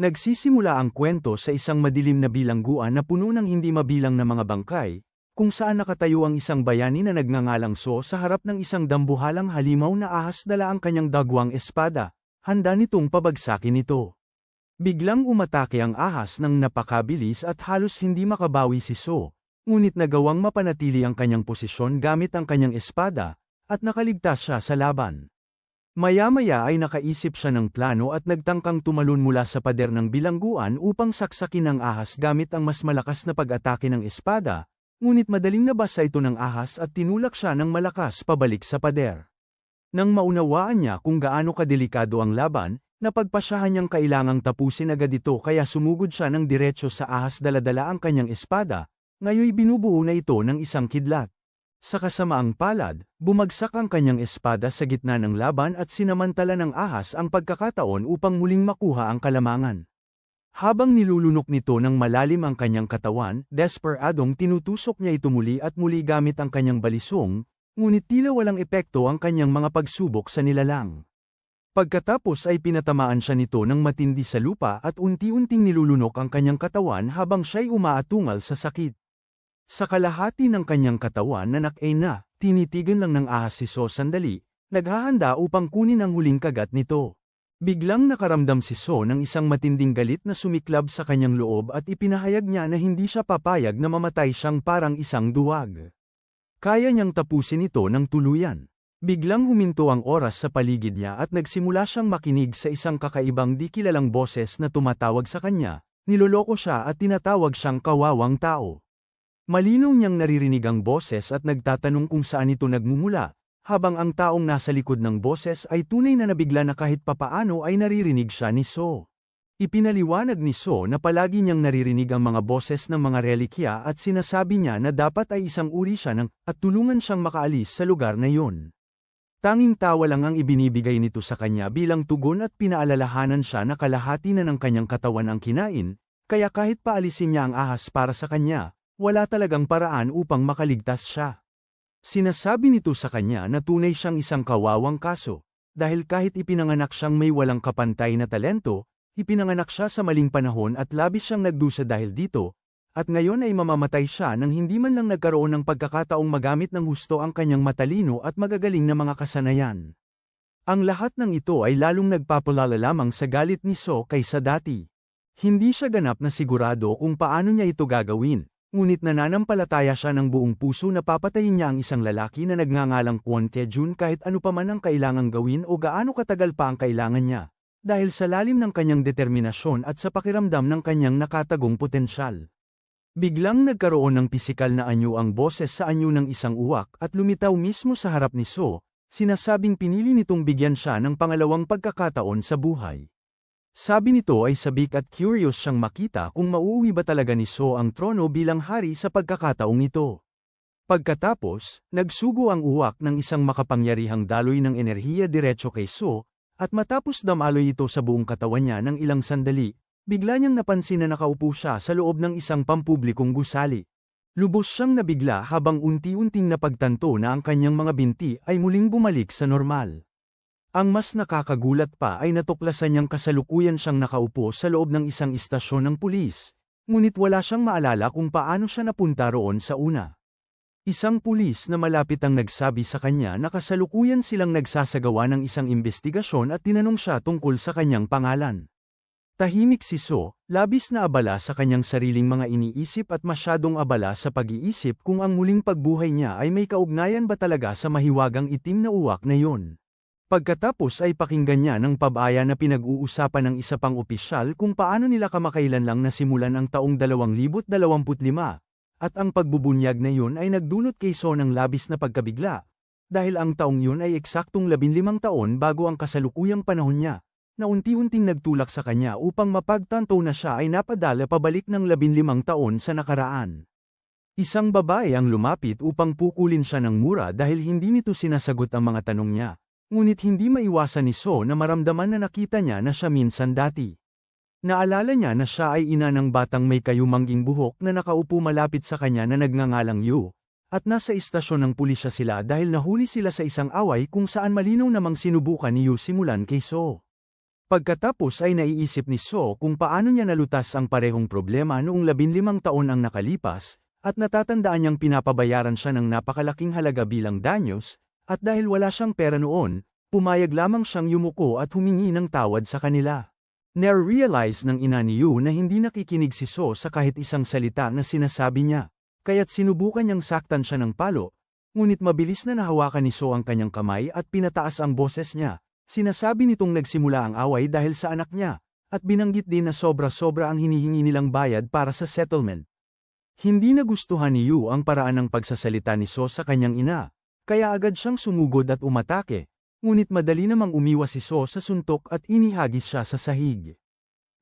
Nagsisimula ang kwento sa isang madilim na bilangguan na puno ng hindi mabilang na mga bangkay, kung saan nakatayo ang isang bayani na nagngangalang So sa harap ng isang dambuhalang halimaw na ahas dala ang kanyang dagwang espada, handa nitong pabagsakin ito. Biglang umatake ang ahas ng napakabilis at halos hindi makabawi si So, ngunit nagawang mapanatili ang kanyang posisyon gamit ang kanyang espada, at nakaligtas siya sa laban. Maya-maya ay nakaisip siya ng plano at nagtangkang tumalon mula sa pader ng bilangguan upang saksakin ang ahas gamit ang mas malakas na pag-atake ng espada, ngunit madaling nabasa ito ng ahas at tinulak siya ng malakas pabalik sa pader. Nang maunawaan niya kung gaano kadelikado ang laban, napagpasyahan niyang kailangang tapusin agad ito kaya sumugod siya ng diretso sa ahas dala-dala ang kanyang espada, ngayoy binubuo na ito ng isang kidlat. Sa kasamaang palad, bumagsak ang kanyang espada sa gitna ng laban at sinamantala ng ahas ang pagkakataon upang muling makuha ang kalamangan. Habang nilulunok nito ng malalim ang kanyang katawan, desperadong tinutusok niya ito muli at muli gamit ang kanyang balisong, ngunit tila walang epekto ang kanyang mga pagsubok sa nilalang. Pagkatapos ay pinatamaan siya nito ng matindi sa lupa at unti-unting nilulunok ang kanyang katawan habang siya'y umaatungal sa sakit. Sa kalahati ng kanyang katawan na nakay na, tinitigan lang ng ahas si So sandali, naghahanda upang kunin ang huling kagat nito. Biglang nakaramdam si So ng isang matinding galit na sumiklab sa kanyang loob at ipinahayag niya na hindi siya papayag na mamatay siyang parang isang duwag. Kaya niyang tapusin ito ng tuluyan. Biglang huminto ang oras sa paligid niya at nagsimula siyang makinig sa isang kakaibang di kilalang boses na tumatawag sa kanya, niloloko siya at tinatawag siyang kawawang tao. Malinaw niyang naririnig ang boses at nagtatanong kung saan ito nagmumula, habang ang taong nasa likod ng boses ay tunay na nabigla na kahit papaano ay naririnig siya ni So. Ipinaliwanag ni So na palagi niyang naririnig ang mga boses ng mga relikya at sinasabi niya na dapat ay isang uri siya ng at tulungan siyang makaalis sa lugar na iyon. Tanging tawa lang ang ibinibigay nito sa kanya bilang tugon at pinaalalahanan siya na kalahati na ng kanyang katawan ang kinain, kaya kahit paalisin niya ang ahas para sa kanya, wala talagang paraan upang makaligtas siya. Sinasabi nito sa kanya na tunay siyang isang kawawang kaso, dahil kahit ipinanganak siyang may walang kapantay na talento, ipinanganak siya sa maling panahon at labis siyang nagdusa dahil dito, at ngayon ay mamamatay siya nang hindi man lang nagkaroon ng pagkakataong magamit ng husto ang kanyang matalino at magagaling na mga kasanayan. Ang lahat ng ito ay lalong nagpapalala lamang sa galit ni So kaysa dati. Hindi siya ganap na sigurado kung paano niya ito gagawin. Ngunit nananampalataya siya ng buong puso na papatayin niya ang isang lalaki na nagngangalang Kwon Tae-jun kahit ano pa man ang kailangang gawin o gaano katagal pa ang kailangan niya, dahil sa lalim ng kanyang determinasyon at sa pakiramdam ng kanyang nakatagong potensyal. Biglang nagkaroon ng pisikal na anyo ang boses sa anyo ng isang uwak at lumitaw mismo sa harap ni So, sinasabing pinili nitong bigyan siya ng pangalawang pagkakataon sa buhay. Sabi nito ay sabik at curious siyang makita kung mauuwi ba talaga ni So ang trono bilang hari sa pagkakataong ito. Pagkatapos, nagsugo ang uwak ng isang makapangyarihang daloy ng enerhiya diretso kay So, at matapos damaloy ito sa buong katawan niya ng ilang sandali, bigla niyang napansin na nakaupo siya sa loob ng isang pampublikong gusali. Lubos siyang nabigla habang unti-unting napagtanto na ang kanyang mga binti ay muling bumalik sa normal. Ang mas nakakagulat pa ay natuklasan niyang kasalukuyan siyang nakaupo sa loob ng isang istasyon ng pulis, ngunit wala siyang maalala kung paano siya napunta roon sa una. Isang pulis na malapit ang nagsabi sa kanya na kasalukuyan silang nagsasagawa ng isang imbestigasyon at tinanong siya tungkol sa kanyang pangalan. Tahimik si So, labis na abala sa kanyang sariling mga iniisip at masyadong abala sa pag-iisip kung ang muling pagbuhay niya ay may kaugnayan ba talaga sa mahiwagang itim na uwak na iyon. Pagkatapos ay pakinggan niya ng pabaya na pinag-uusapan ng isa pang opisyal kung paano nila kamakailan lang nasimulan ang taong 2025, at ang pagbubunyag na yun ay nagdulot kay So ng labis na pagkabigla, dahil ang taong yun ay eksaktong 15 taon bago ang kasalukuyang panahon niya, na unti-unting nagtulak sa kanya upang mapagtanto na siya ay napadala pabalik ng 15 taon sa nakaraan. Isang babae ang lumapit upang pukulin siya ng mura dahil hindi nito sinasagot ang mga tanong niya. Ngunit hindi maiwasan ni So na maramdaman na nakita niya na siya minsan dati. Naalala niya na siya ay ina ng batang may kayumangging buhok na nakaupo malapit sa kanya na nagngangalang Yu, at nasa istasyon ng pulisya sila dahil nahuli sila sa isang away kung saan malinaw namang sinubukan ni Yu simulan kay So. Pagkatapos ay naiisip ni So kung paano niya nalutas ang parehong problema noong 15 taon ang nakalipas, at natatandaan niyang pinapabayaran siya ng napakalaking halaga bilang danyos, at dahil wala siyang pera noon, pumayag lamang siyang yumuko at humingi ng tawad sa kanila. Na-realize ng ina ni Yu na hindi nakikinig si So sa kahit isang salita na sinasabi niya, kaya't sinubukan niyang saktan siya ng palo, ngunit mabilis na nahawakan ni So ang kanyang kamay at pinataas ang boses niya. Sinasabi nitong nagsimula ang away dahil sa anak niya, at binanggit din na sobra-sobra ang hinihingi nilang bayad para sa settlement. Hindi nagustuhan ni Yu ang paraan ng pagsasalita ni So sa kanyang ina, kaya agad siyang sumugod at umatake, ngunit madali namang umiwas si So sa suntok at inihagis siya sa sahig.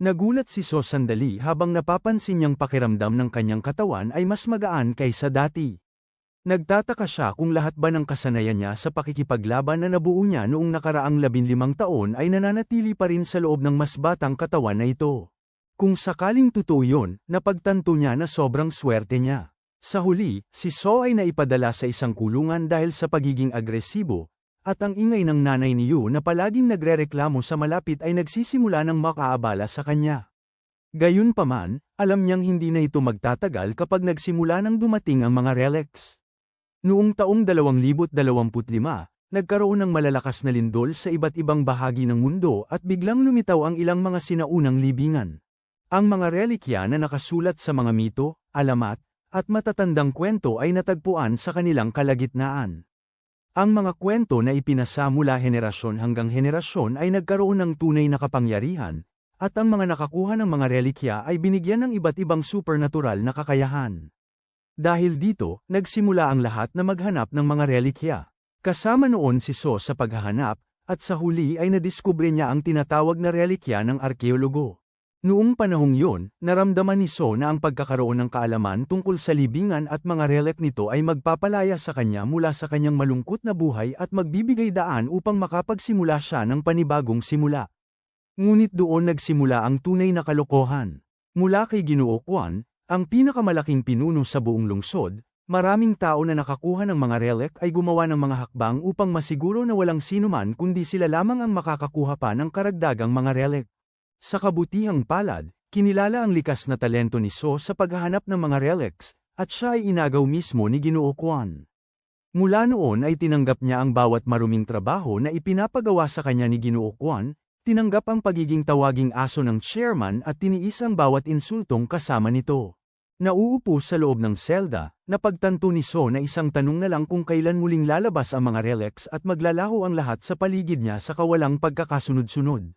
Nagulat si So sandali habang napapansin niyang pakiramdam ng kanyang katawan ay mas magaan kaysa dati. Nagtataka siya kung lahat ba ng kasanayan niya sa pakikipaglaban na nabuo niya noong nakaraang 15 taon ay nananatili pa rin sa loob ng mas batang katawan na ito. Kung sakaling totoo yun, napagtanto niya na sobrang swerte niya. Sa huli, si So ay naipadala sa isang kulungan dahil sa pagiging agresibo, at ang ingay ng nanay ni Yu na palaging nagrereklamo sa malapit ay nagsisimula ng makaabala sa kanya. Gayunpaman, alam niyang hindi na ito magtatagal kapag nagsimula nang dumating ang mga relics. Noong taong 2025, nagkaroon ng malalakas na lindol sa iba't ibang bahagi ng mundo at biglang lumitaw ang ilang mga sinaunang libingan. Ang mga relikya na nakasulat sa mga mito, alamat, at matatandang kwento ay natagpuan sa kanilang kalagitnaan. Ang mga kwento na ipinasa mula henerasyon hanggang henerasyon ay nagkaroon ng tunay na kapangyarihan, at ang mga nakakuha ng mga relikya ay binigyan ng iba't ibang supernatural na kakayahan. Dahil dito, nagsimula ang lahat na maghanap ng mga relikya. Kasama noon si So sa paghahanap, at sa huli ay nadiskubre niya ang tinatawag na relikya ng arkeologo. Noong panahong yun, naramdaman ni So na ang pagkakaroon ng kaalaman tungkol sa libingan at mga relik nito ay magpapalaya sa kanya mula sa kanyang malungkot na buhay at magbibigay daan upang makapagsimula siya ng panibagong simula. Ngunit doon nagsimula ang tunay na kalokohan. Mula kay Ginoo Kwan, ang pinakamalaking pinuno sa buong lungsod, maraming tao na nakakuha ng mga relic ay gumawa ng mga hakbang upang masiguro na walang sinuman kundi sila lamang ang makakakuha pa ng karagdagang mga relic. Sa kabutihang palad, kinilala ang likas na talento ni So sa paghahanap ng mga relics, at siya ay inagaw mismo ni Ginoo Kwan. Mula noon ay tinanggap niya ang bawat maruming trabaho na ipinapagawa sa kanya ni Ginoo Kwan, tinanggap ang pagiging tawaging aso ng chairman at tiniis ang bawat insultong kasama nito. Nauupo sa loob ng selda, napagtanto ni So na isang tanong na lang kung kailan muling lalabas ang mga relics at maglalaho ang lahat sa paligid niya sa kawalang pagkakasunod-sunod.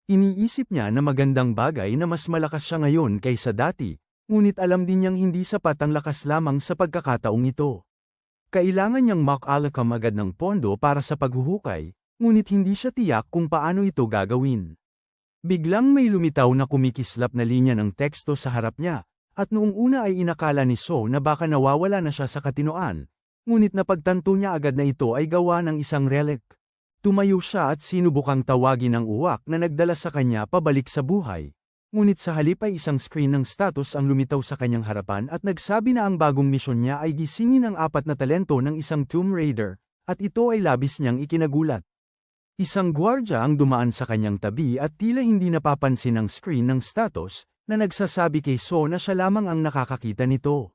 Iniisip niya na magandang bagay na mas malakas siya ngayon kaysa dati, ngunit alam din niyang hindi sapat ang lakas lamang sa pagkakataong ito. Kailangan niyang mag-alakam agad ng pondo para sa paghuhukay, ngunit hindi siya tiyak kung paano ito gagawin. Biglang may lumitaw na kumikislap na linya ng teksto sa harap niya. At noong una ay inakala ni So na baka nawawala na siya sa katinoan, ngunit napagtanto niya agad na ito ay gawa ng isang relic. Tumayo siya at sinubukang tawagin ang uwak na nagdala sa kanya pabalik sa buhay. Ngunit sa halip ay isang screen ng status ang lumitaw sa kanyang harapan at nagsabi na ang bagong misyon niya ay gisingin ang 4 na talento ng isang Tomb Raider, at ito ay labis niyang ikinagulat. Isang gwardya ang dumaan sa kanyang tabi at tila hindi napapansin ang screen ng status, na nagsasabi kay So na siya lamang ang nakakakita nito.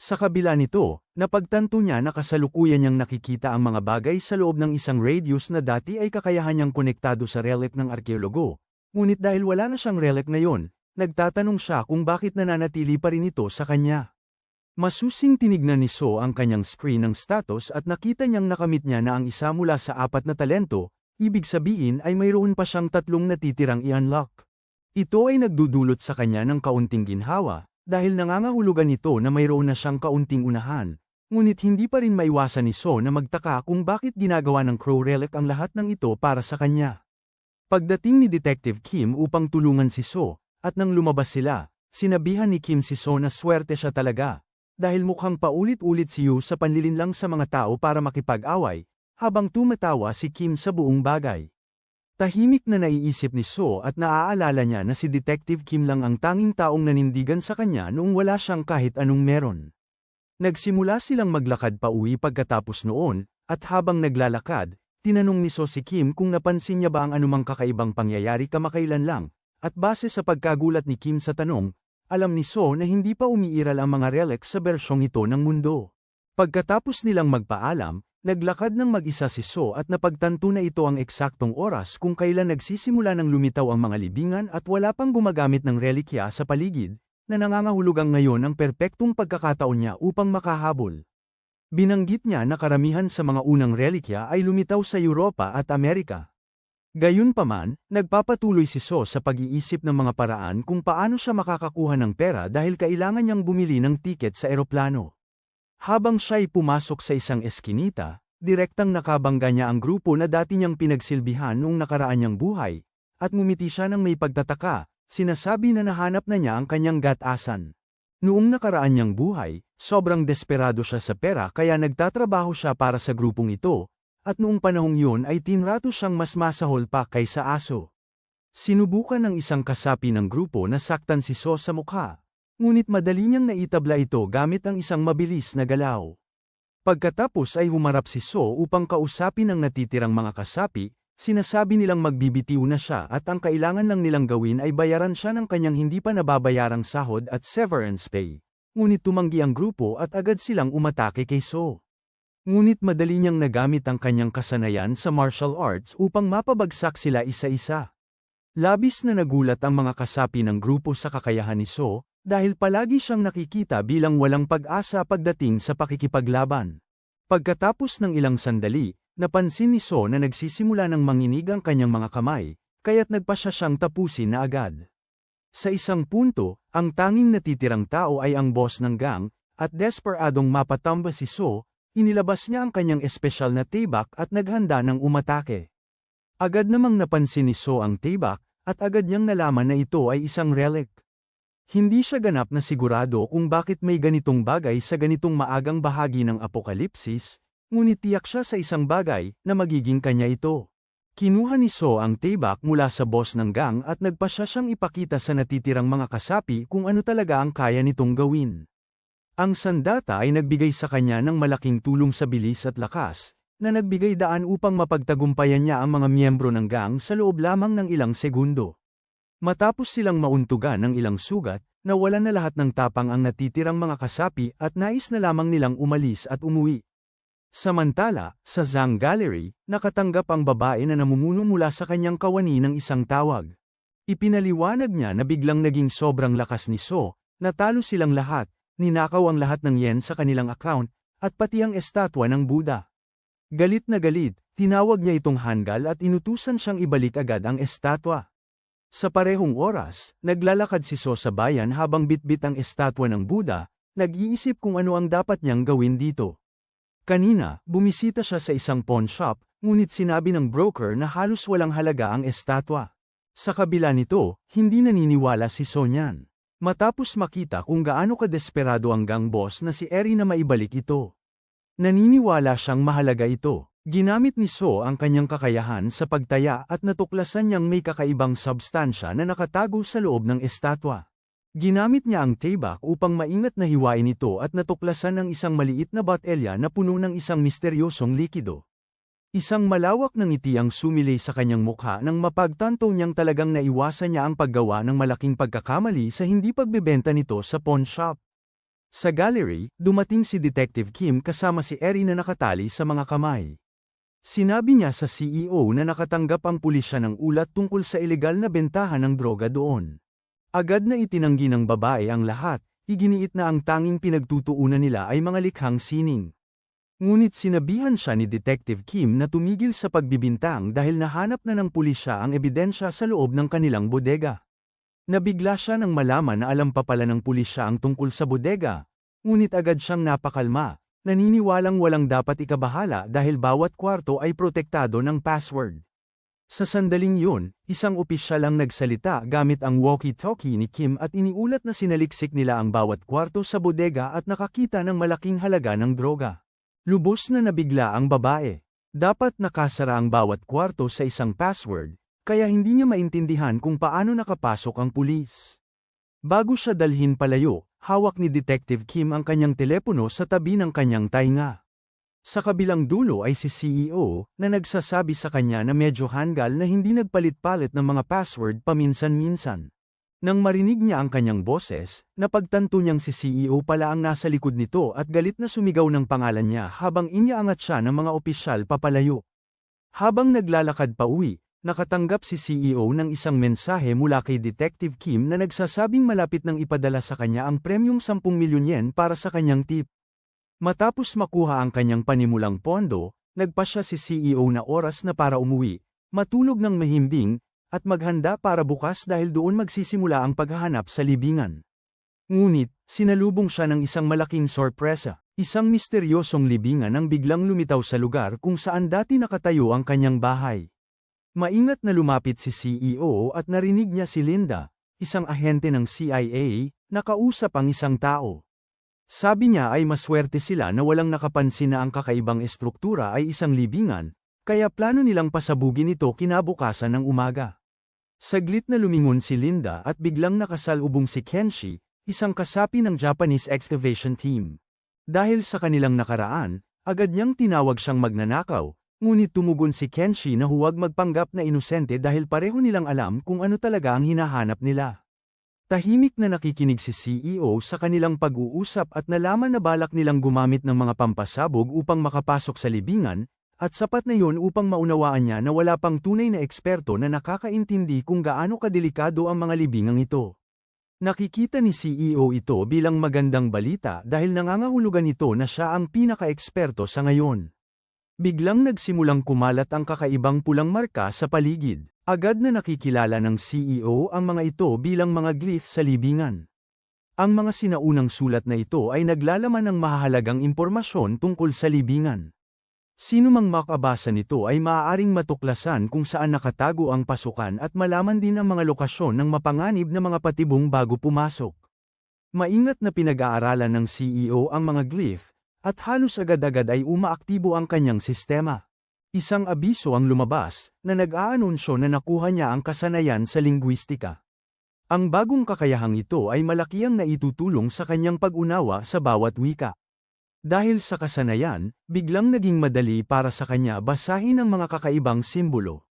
Sa kabila nito, napagtanto niya na kasalukuyan niyang nakikita ang mga bagay sa loob ng isang radius na dati ay kakayahan niyang konektado sa relic ng arkeologo. Ngunit dahil wala na siyang relic ngayon, nagtatanong siya kung bakit nananatili pa rin ito sa kanya. Masusing tinignan ni So ang kanyang screen ng status at nakita niyang nakamit niya na ang isa mula sa 4 na talento, ibig sabihin ay mayroon pa siyang 3 natitirang i-unlock. Ito ay nagdudulot sa kanya ng kaunting ginhawa, dahil nangangahulugan ito na mayroon na siyang kaunting unahan, ngunit hindi pa rin maiwasan ni So na magtaka kung bakit ginagawa ng Crow Relic ang lahat ng ito para sa kanya. Pagdating ni Detective Kim upang tulungan si So, at nang lumabas sila, sinabihan ni Kim si So na swerte siya talaga, dahil mukhang paulit-ulit si Yu sa panlilinlang sa mga tao para makipag-away, habang tumatawa si Kim sa buong bagay. Tahimik na naiisip ni So at naaalala niya na si Detective Kim lang ang tanging taong nanindigan sa kanya noong wala siyang kahit anong meron. Nagsimula silang maglakad pa uwi pagkatapos noon, at habang naglalakad, Tinanong ni So si Kim kung napansin niya ba ang anumang kakaibang pangyayari kamakailan lang, at base sa pagkagulat ni Kim sa tanong, alam ni So na hindi pa umiiral ang mga relics sa bersyong ito ng mundo. Pagkatapos nilang magpaalam, naglakad ng mag-isa si So at napagtanto na ito ang eksaktong oras kung kailan nagsisimula ng lumitaw ang mga libingan at wala pang gumagamit ng relikya sa paligid, na nangangahulugang ngayon ang perpektong pagkakataon niya upang makahabol. Binanggit niya na karamihan sa mga unang relikya ay lumitaw sa Europa at Amerika. Gayunpaman, nagpapatuloy si So sa pag-iisip ng mga paraan kung paano siya makakakuha ng pera dahil kailangan niyang bumili ng tiket sa eroplano. Habang siya'y pumasok sa isang eskinita, direktang nakabangga niya ang grupo na dati niyang pinagsilbihan noong nakaraan niyang buhay, at ngumiti siya ng may pagtataka, sinasabi na nahanap na niya ang kanyang gatasan. Noong nakaraan niyang buhay, sobrang desperado siya sa pera kaya nagtatrabaho siya para sa grupong ito, at noong panahong yun ay tinrato siyang mas masahol pa kaysa aso. Sinubukan ng isang kasapi ng grupo na saktan si So sa mukha. Ngunit madali niyang naitabla ito gamit ang isang mabilis na galaw. Pagkatapos ay humarap si So upang kausapin ang natitirang mga kasapi, sinasabi nilang magbibitiw na siya at ang kailangan lang nilang gawin ay bayaran siya ng kanyang hindi pa nababayarang sahod at severance pay. Ngunit tumanggi ang grupo at agad silang umatake kay So. Ngunit madali niyang nagamit ang kanyang kasanayan sa martial arts upang mapabagsak sila isa-isa. Labis na nagulat ang mga kasapi ng grupo sa kakayahan ni So, dahil palagi siyang nakikita bilang walang pag-asa pagdating sa pakikipaglaban. Pagkatapos ng ilang sandali, napansin ni So na nagsisimula ng manginig ang kanyang mga kamay, kaya't nagpasya siyang tapusin na agad. Sa isang punto, ang tanging natitirang tao ay ang boss ng gang, at desperadong mapatamba si So, inilabas niya ang kanyang espesyal na tibak at naghanda ng umatake. Agad namang napansin ni So ang tibak, at agad niyang nalaman na ito ay isang relic. Hindi siya ganap na sigurado kung bakit may ganitong bagay sa ganitong maagang bahagi ng apokalipsis, ngunit tiyak siya sa isang bagay na magiging kanya ito. Kinuha ni So ang tibak mula sa boss ng gang at nagpasya siyang ipakita sa natitirang mga kasapi kung ano talaga ang kaya nitong gawin. Ang sandata ay nagbigay sa kanya ng malaking tulong sa bilis at lakas, na nagbigay daan upang mapagtagumpayan niya ang mga miyembro ng gang sa loob lamang ng ilang segundo. Matapos silang mauntugan ng ilang sugat, nawalan na lahat ng tapang ang natitirang mga kasapi at nais na lamang nilang umalis at umuwi. Samantala, sa Zhang Gallery, nakatanggap ang babae na namumuno mula sa kanyang kawani ng isang tawag. Ipinaliwanag niya na biglang naging sobrang lakas ni So, natalo silang lahat, ninakaw ang lahat ng yen sa kanilang account, at pati ang estatwa ng Buddha. Galit na galit, tinawag niya itong Hangul at inutusan siyang ibalik agad ang estatwa. Sa parehong oras, naglalakad si So sa bayan habang bitbit ang estatwa ng Buddha, nag-iisip kung ano ang dapat niyang gawin dito. Kanina, bumisita siya sa isang pawn shop, ngunit sinabi ng broker na halos walang halaga ang estatwa. Sa kabila nito, hindi naniniwala si So niyan. Matapos makita kung gaano kadesperado ang gang boss na si Eri na maibalik ito. Naniniwala siyang mahalaga ito. Ginamit ni So ang kanyang kakayahan sa pagtaya at natuklasan niyang may kakaibang substansya na nakatago sa loob ng estatwa. Ginamit niya ang tibak upang maingat na hiwain ito at natuklasan ang isang maliit na botelya na puno ng isang misteryosong likido. Isang malawak na ngiti ang sumilay sa kanyang mukha nang mapagtanto niyang talagang naiwasan niya ang paggawa ng malaking pagkakamali sa hindi pagbebenta nito sa pawn shop. Sa gallery, dumating si Detective Kim kasama si Eri na nakatali sa mga kamay. Sinabi niya sa CEO na nakatanggap ang pulisya ng ulat tungkol sa ilegal na bentahan ng droga doon. Agad na itinanggi ng babae ang lahat, iginiit na ang tanging pinagtutuunan nila ay mga likhang sining. Ngunit sinabihan siya ni Detective Kim na tumigil sa pagbibintang dahil nahanap na ng pulisya ang ebidensya sa loob ng kanilang bodega. Nabigla siya nang malaman na alam pa pala ng pulisya ang tungkol sa bodega, ngunit agad siyang napakalma. Naniniwalang walang dapat ikabahala dahil bawat kwarto ay protektado ng password. Sa sandaling yun, isang opisyal ang nagsalita gamit ang walkie-talkie ni Kim at iniulat na sinaliksik nila ang bawat kwarto sa bodega at nakakita ng malaking halaga ng droga. Lubos na nabigla ang babae. Dapat nakasara ang bawat kwarto sa isang password, kaya hindi niya maintindihan kung paano nakapasok ang pulis. Bago siya dalhin palayo, hawak ni Detective Kim ang kanyang telepono sa tabi ng kanyang tainga. Sa kabilang dulo ay si CEO, na nagsasabi sa kanya na medyo hanggal na hindi nagpalit-palit ng mga password paminsan-minsan. Nang marinig niya ang kanyang boses, napagtanto niyang si CEO pala ang nasa likod nito at galit na sumigaw ng pangalan niya habang iniaangat siya ng mga opisyal papalayo. Habang naglalakad pa uwi, nakatanggap si CEO ng isang mensahe mula kay Detective Kim na nagsasabing malapit nang ipadala sa kanya ang premyong 10 milyon yen para sa kanyang tip. Matapos makuha ang kanyang panimulang pondo, nagpasya si CEO na oras na para umuwi, matulog ng mahimbing, at maghanda para bukas dahil doon magsisimula ang paghahanap sa libingan. Ngunit, sinalubong siya ng isang malaking sorpresa, isang misteryosong libingan ang biglang lumitaw sa lugar kung saan dati nakatayo ang kanyang bahay. Maingat na lumapit si CEO at narinig niya si Linda, isang ahente ng CIA, nakausap ang isang tao. Sabi niya ay maswerte sila na walang nakapansin na ang kakaibang estruktura ay isang libingan, kaya plano nilang pasabugin ito kinabukasan ng umaga. Saglit na lumingon si Linda at biglang nakasalubong si Kenshi, isang kasapi ng Japanese excavation team. Dahil sa kanilang nakaraan, agad niyang tinawag siyang magnanakaw, ngunit tumugon si Kenshi na huwag magpanggap na inosente dahil pareho nilang alam kung ano talaga ang hinahanap nila. Tahimik na nakikinig si CEO sa kanilang pag-uusap at nalaman na balak nilang gumamit ng mga pampasabog upang makapasok sa libingan, at sapat na yon upang maunawaan niya na wala pang tunay na eksperto na nakakaintindi kung gaano kadelikado ang mga libingang ito. Nakikita ni CEO ito bilang magandang balita dahil nangangahulugan ito na siya ang pinaka-eksperto sa ngayon. Biglang nagsimulang kumalat ang kakaibang pulang marka sa paligid. Agad na nakikilala ng CEO ang mga ito bilang mga glyph sa libingan. Ang mga sinaunang sulat na ito ay naglalaman ng mahahalagang impormasyon tungkol sa libingan. Sino mang makabasa nito ay maaaring matuklasan kung saan nakatago ang pasukan at malaman din ang mga lokasyon ng mapanganib na mga patibong bago pumasok. Maingat na pinag-aaralan ng CEO ang mga glyph, at halos agad-agad ay umaaktibo ang kanyang sistema. Isang abiso ang lumabas, na nag-aanunsyo na nakuha niya ang kasanayan sa lingwistika. Ang bagong kakayahang ito ay malaki ang naitutulong sa kanyang pag-unawa sa bawat wika. Dahil sa kasanayan, biglang naging madali para sa kanya basahin ang mga kakaibang simbolo.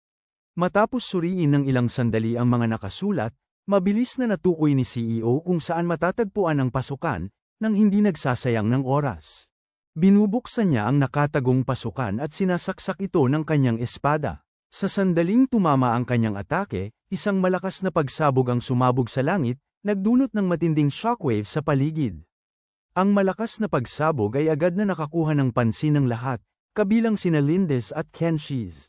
Matapos suriin ng ilang sandali ang mga nakasulat, mabilis na natukoy ni CEO kung saan matatagpuan ang pasukan, nang hindi nagsasayang ng oras. Binubuksan niya ang nakatagong pasukan at sinasaksak ito ng kanyang espada. Sa sandaling tumama ang kanyang atake, isang malakas na pagsabog ang sumabog sa langit, nagdulot ng matinding shockwave sa paligid. Ang malakas na pagsabog ay agad na nakakuha ng pansin ng lahat, kabilang sina Lindes at Kenshis.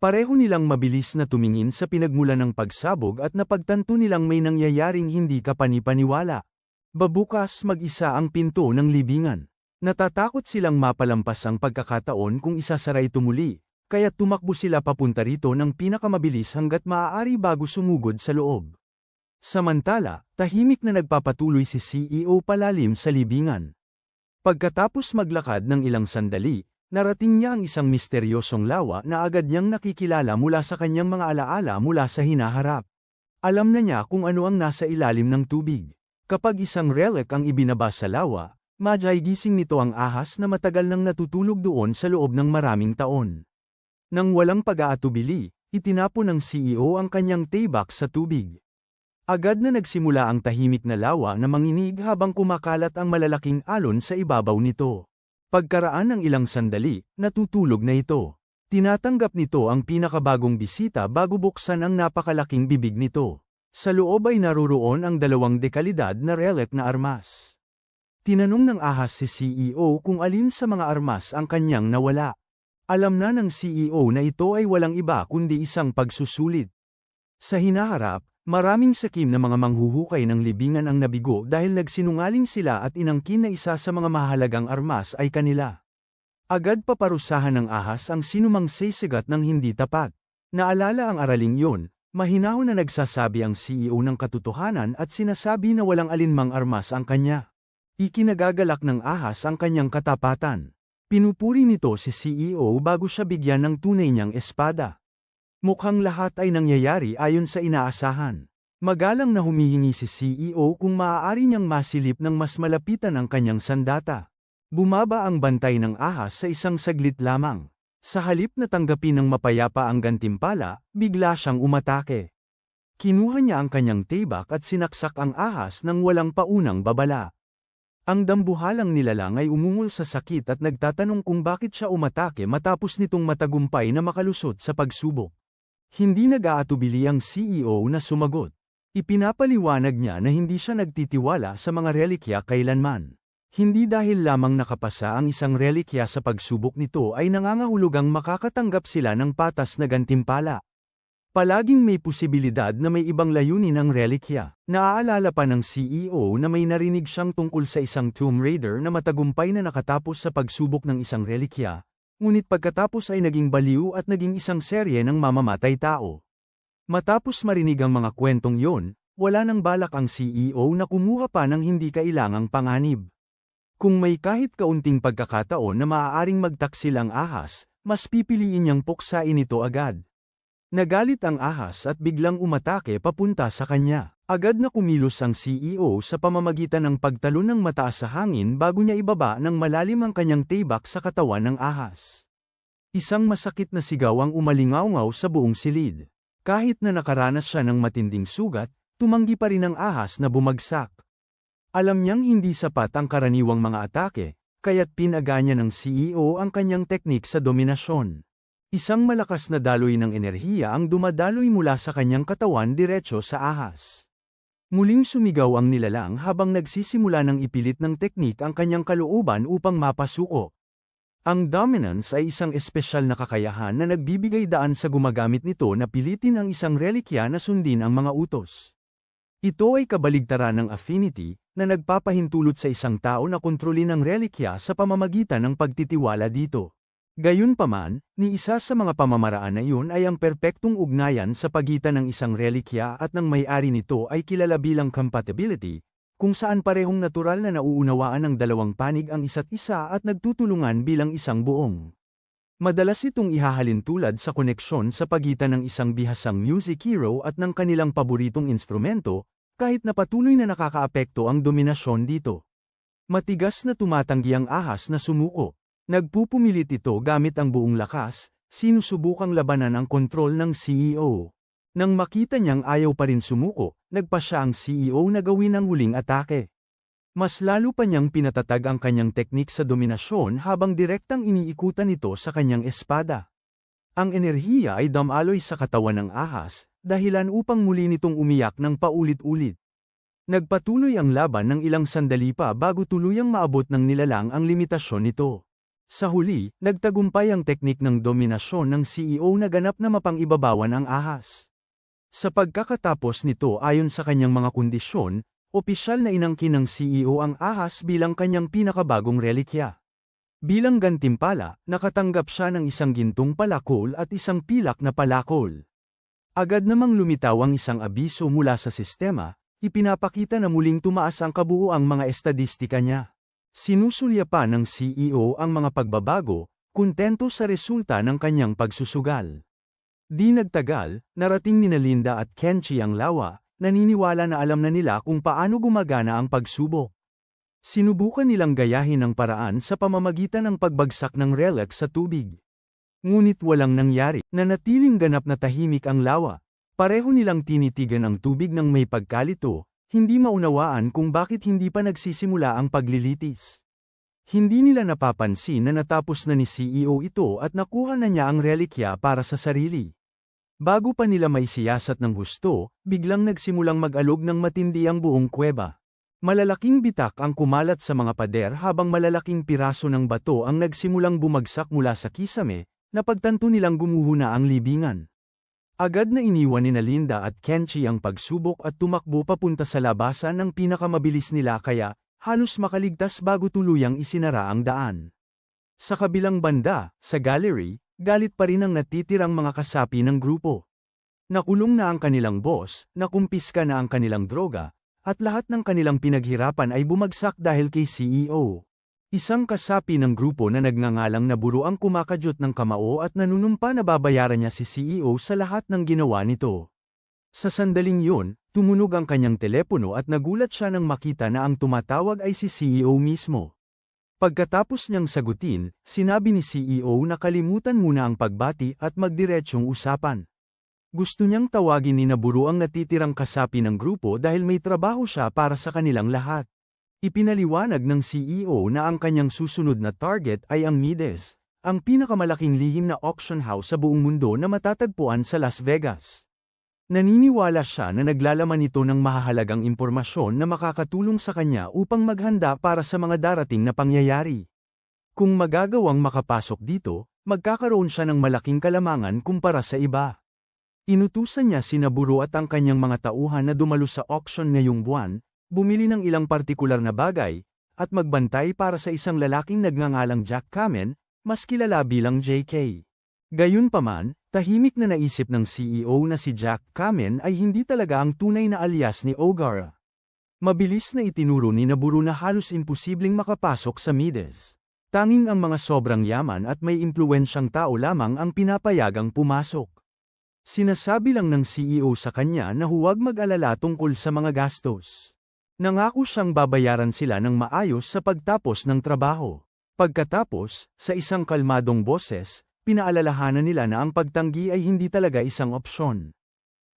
Pareho nilang mabilis na tumingin sa pinagmulan ng pagsabog at napagtanto nilang may nangyayaring hindi kapani-paniwala. Babukas mag-isa ang pinto ng libingan. Natatakot silang mapalampas ang pagkakataon kung isasara ito muli, kaya tumakbo sila papunta rito ng pinakamabilis hanggat maaari bago sumugod sa loob. Samantala, tahimik na nagpapatuloy si CEO palalim sa libingan. Pagkatapos maglakad ng ilang sandali, narating niya ang isang misteryosong lawa na agad niyang nakikilala mula sa kanyang mga alaala mula sa hinaharap. Alam na niya kung ano ang nasa ilalim ng tubig. Kapag isang relic ang ibinaba sa lawa, gising nito ang ahas na matagal nang natutulog doon sa loob ng maraming taon. Nang walang pag-aatubili, itinapon ng CEO ang kanyang tayback sa tubig. Agad na nagsimula ang tahimik na lawa na manginig habang kumakalat ang malalaking alon sa ibabaw nito. Pagkaraan ng ilang sandali, natutulog na ito. Tinatanggap nito ang pinakabagong bisita bago buksan ang napakalaking bibig nito. Sa loob ay naruroon ang 2 dekalidad na relic na armas. Tinanong ng ahas si CEO kung alin sa mga armas ang kanyang nawala. Alam na ng CEO na ito ay walang iba kundi isang pagsusulit. Sa hinaharap, maraming sakim na mga manghuhukay ng libingan ang nabigo dahil nagsinungaling sila at inangkin na isa sa mga mahalagang armas ay kanila. Agad paparusahan ng ahas ang sinumang sisigat ng hindi tapat. Naalala ang araling iyon, mahinahon na nagsasabi ang CEO ng katotohanan at sinasabi na walang alinmang armas ang kanya. Ikinagagalak ng ahas ang kanyang katapatan. Pinupuri nito si CEO bago siya bigyan ng tunay niyang espada. Mukhang lahat ay nangyayari ayon sa inaasahan. Magalang na humihingi si CEO kung maaari niyang masilip ng mas malapitan ang kanyang sandata. Bumaba ang bantay ng ahas sa isang saglit lamang. Sa halip na tanggapin ng mapayapa ang gantimpala, bigla siyang umatake. Kinuha niya ang kanyang tibak at sinaksak ang ahas nang walang paunang babala. Ang dambuhalang nilalang ay umungol sa sakit at nagtatanong kung bakit siya umatake matapos nitong matagumpay na makalusot sa pagsubok. Hindi nag-aatubili ang CEO na sumagot. Ipinapaliwanag niya na hindi siya nagtitiwala sa mga relikya kailanman. Hindi dahil lamang nakapasa ang isang relikya sa pagsubok nito ay nangangahulugang makakatanggap sila ng patas na gantimpala. Palaging may posibilidad na may ibang layunin ang relikya. Naaalala pa ng CEO na may narinig siyang tungkol sa isang Tomb Raider na matagumpay na nakatapos sa pagsubok ng isang relikya, ngunit pagkatapos ay naging baliw at naging isang serye ng mamamatay tao. Matapos marinig ang mga kwentong yon, wala nang balak ang CEO na kumuha pa ng hindi kailangang panganib. Kung may kahit kaunting pagkakataon na maaaring magtaksil ang ahas, mas pipiliin niyang puksain ito agad. Nagalit ang ahas at biglang umatake papunta sa kanya. Agad na kumilos ang CEO sa pamamagitan ng pagtalon ng mataas sa hangin bago niya ibaba ng malalim ang kanyang tibak sa katawan ng ahas. Isang masakit na sigaw ang umalingaw-ngaw sa buong silid. Kahit na nakaranas siya ng matinding sugat, tumanggi pa rin ang ahas na bumagsak. Alam niyang hindi sapat ang karaniwang mga atake, kaya't pinaga niya ng CEO ang kanyang teknik sa dominasyon. Isang malakas na daloy ng enerhiya ang dumadaloy mula sa kanyang katawan diretso sa ahas. Muling sumigaw ang nilalang habang nagsisimula ng ipilit ng teknik ang kanyang kalooban upang mapasuko. Ang dominance ay isang espesyal na kakayahan na nagbibigay daan sa gumagamit nito na pilitin ang isang relikya na sundin ang mga utos. Ito ay kabaligtaran ng affinity, na nagpapahintulot sa isang tao na kontrolin ang relikya sa pamamagitan ng pagtitiwala dito. Gayunpaman, ni isa sa mga pamamaraan na iyon ay ang perpektong ugnayan sa pagitan ng isang relikya at ng may-ari nito ay kilala bilang compatibility, kung saan parehong natural na nauunawaan ng dalawang panig ang isa't isa at nagtutulungan bilang isang buong. Madalas itong ihahalin tulad sa koneksyon sa pagitan ng isang bihasang music hero at ng kanilang paboritong instrumento, kahit na patuloy na nakakaapekto ang dominasyon dito. Matigas na tumatanggi ang ahas na sumuko. Nagpupumilit ito gamit ang buong lakas, sinusubukang labanan ang kontrol ng CEO. Nang makita niyang ayaw pa rin sumuko, nagpa siya ang CEO na gawin ang huling atake. Mas lalo pa niyang pinatatag ang kanyang teknik sa dominasyon habang direktang iniikutan ito sa kanyang espada. Ang enerhiya ay damaloy sa katawan ng ahas, dahilan upang muli nitong umiyak ng paulit-ulit. Nagpatuloy ang laban ng ilang sandali pa bago tuluyang maabot ng nilalang ang limitasyon nito. Sa huli, nagtagumpay ang teknik ng dominasyon ng CEO na ganap na mapangibabawan ang ahas. Sa pagkakatapos nito ayon sa kanyang mga kondisyon, opisyal na inangkin ng CEO ang ahas bilang kanyang pinakabagong relikya. Bilang gantimpala, nakatanggap siya ng isang gintong palakol at isang pilak na palakol. Agad namang lumitaw ang isang abiso mula sa sistema, ipinapakita na muling tumaas ang kabuuang mga estadistika niya. Sinusulya pa ng CEO ang mga pagbabago, kontento sa resulta ng kanyang pagsusugal. Di nagtagal, narating ni Linda at Kenchi ang lawa, naniniwala na alam na nila kung paano gumagana ang pagsubok. Sinubukan nilang gayahin ang paraan sa pamamagitan ng pagbagsak ng relic sa tubig. Ngunit walang nangyari, nanatiling ganap na tahimik ang lawa. Pareho nilang tinitigan ang tubig ng may pagkalito, hindi maunawaan kung bakit hindi pa nagsisimula ang paglilitis. Hindi nila napapansin na natapos na ni CEO ito at nakuha na niya ang relikya para sa sarili. Bago pa nila may siyasat ng husto, biglang nagsimulang mag-alog ng matindi ang buong kuweba. Malalaking bitak ang kumalat sa mga pader habang malalaking piraso ng bato ang nagsimulang bumagsak mula sa kisame, na pagtanto nilang gumuho na ang libingan. Agad na iniwan ni Linda at Kenchi ang pagsubok at tumakbo papunta sa labasan ng pinakamabilis nila kaya, halos makaligtas bago tuluyang isinara ang daan. Sa kabilang banda, sa gallery, galit pa rin ang natitirang mga kasapi ng grupo. Nakulong na ang kanilang boss, nakumpiska na ang kanilang droga, at lahat ng kanilang pinaghirapan ay bumagsak dahil kay CEO. Isang kasapi ng grupo na nagngangalang na Buro ang kumakadyot ng kamao at nanunumpa na babayaran niya si CEO sa lahat ng ginawa nito. Sa sandaling yun, tumunog ang kanyang telepono at nagulat siya nang makita na ang tumatawag ay si CEO mismo. Pagkatapos niyang sagutin, sinabi ni CEO na kalimutan muna ang pagbati at magdiretsong usapan. Gusto niyang tawagin ni Naburo ang natitirang kasapi ng grupo dahil may trabaho siya para sa kanilang lahat. Ipinaliwanag ng CEO na ang kanyang susunod na target ay ang Mides, ang pinakamalaking lihim na auction house sa buong mundo na matatagpuan sa Las Vegas. Naniniwala siya na naglalaman ito ng mahahalagang impormasyon na makakatulong sa kanya upang maghanda para sa mga darating na pangyayari. Kung magagawang makapasok dito, magkakaroon siya ng malaking kalamangan kumpara sa iba. Inutusan niya si Naburo at ang kanyang mga tauhan na dumalo sa auction ngayong buwan, bumili ng ilang partikular na bagay, at magbantay para sa isang lalaking nagngangalang Jack Kamen, mas kilala bilang JK. Gayunpaman, tahimik na naisip ng CEO na si Jack Kamen ay hindi talaga ang tunay na alias ni Ogara. Mabilis na itinuro ni Naburo na halos imposibleng makapasok sa Mides. Tanging ang mga sobrang yaman at may impluwensyang tao lamang ang pinapayagang pumasok. Sinasabi lang ng CEO sa kanya na huwag mag-alala tungkol sa mga gastos. Nangako siyang babayaran sila ng maayos sa pagtapos ng trabaho. Pagkatapos, sa isang kalmadong boses, pinaalalahanan nila na ang pagtanggi ay hindi talaga isang opsyon.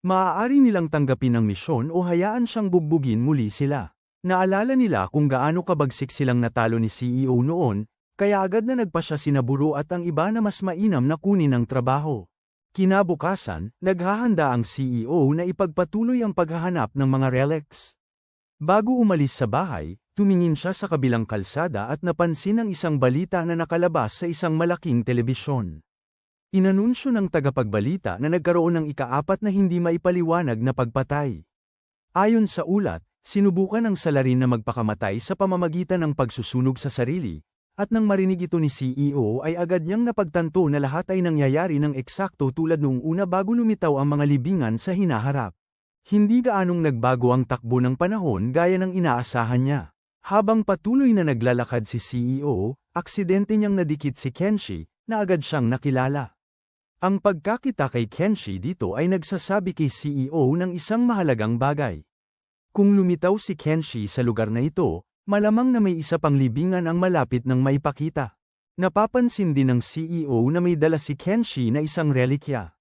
Maaari nilang tanggapin ang misyon o hayaan siyang bugbugin muli sila. Naalala nila kung gaano kabagsik silang natalo ni CEO noon, kaya agad na nagpa siya si Naburo at ang iba na mas mainam na kunin ang trabaho. Kinabukasan, naghahanda ang CEO na ipagpatuloy ang paghahanap ng mga relics. Bago umalis sa bahay, tumingin siya sa kabilang kalsada at napansin ang isang balita na nakalabas sa isang malaking telebisyon. Inanunsyo ng tagapagbalita na nagkaroon ng ika-4 na hindi maipaliwanag na pagpatay. Ayon sa ulat, sinubukan ng salarin na magpakamatay sa pamamagitan ng pagsusunog sa sarili, at nang marinig ito ni CEO ay agad niyang napagtanto na lahat ay nangyayari ng eksakto tulad noong una bago lumitaw ang mga libingan sa hinaharap. Hindi gaanong nagbago ang takbo ng panahon gaya ng inaasahan niya. Habang patuloy na naglalakad si CEO, aksidente niyang nadikit si Kenshi, na agad siyang nakilala. Ang pagkakita kay Kenshi dito ay nagsasabi kay CEO ng isang mahalagang bagay. Kung lumitaw si Kenshi sa lugar na ito, malamang na may isa pang libingan ang malapit ng maipakita. Napapansin din ng CEO na may dala si Kenshi na isang relikya.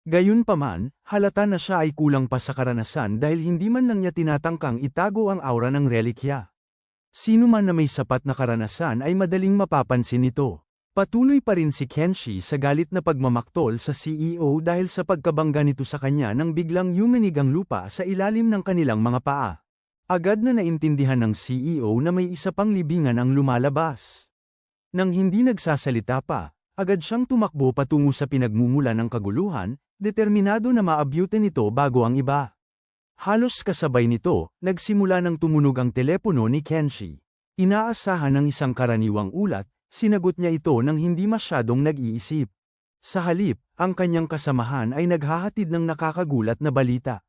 Gayunpaman, halata na siya ay kulang pa sa karanasan dahil hindi man lang niya tinatangkang itago ang aura ng relikya. Sino man na may sapat na karanasan ay madaling mapapansin ito. Patuloy pa rin si Kenshi sa galit na pagmamaktol sa CEO dahil sa pagkabangga nito sa kanya nang biglang yumanig ang lupa sa ilalim ng kanilang mga paa. Agad na naintindihan ng CEO na may isa pang libingan ang lumalabas. Nang hindi nagsasalita pa, agad siyang tumakbo patungo sa pinagmumula ng kaguluhan, determinado na maabyutin ito bago ang iba. Halos kasabay nito, nagsimula ng tumunog ang telepono ni Kenshi. Inaasahan ng isang karaniwang ulat, sinagot niya ito nang hindi masyadong nag-iisip. Sa halip, ang kanyang kasamahan ay naghahatid ng nakakagulat na balita.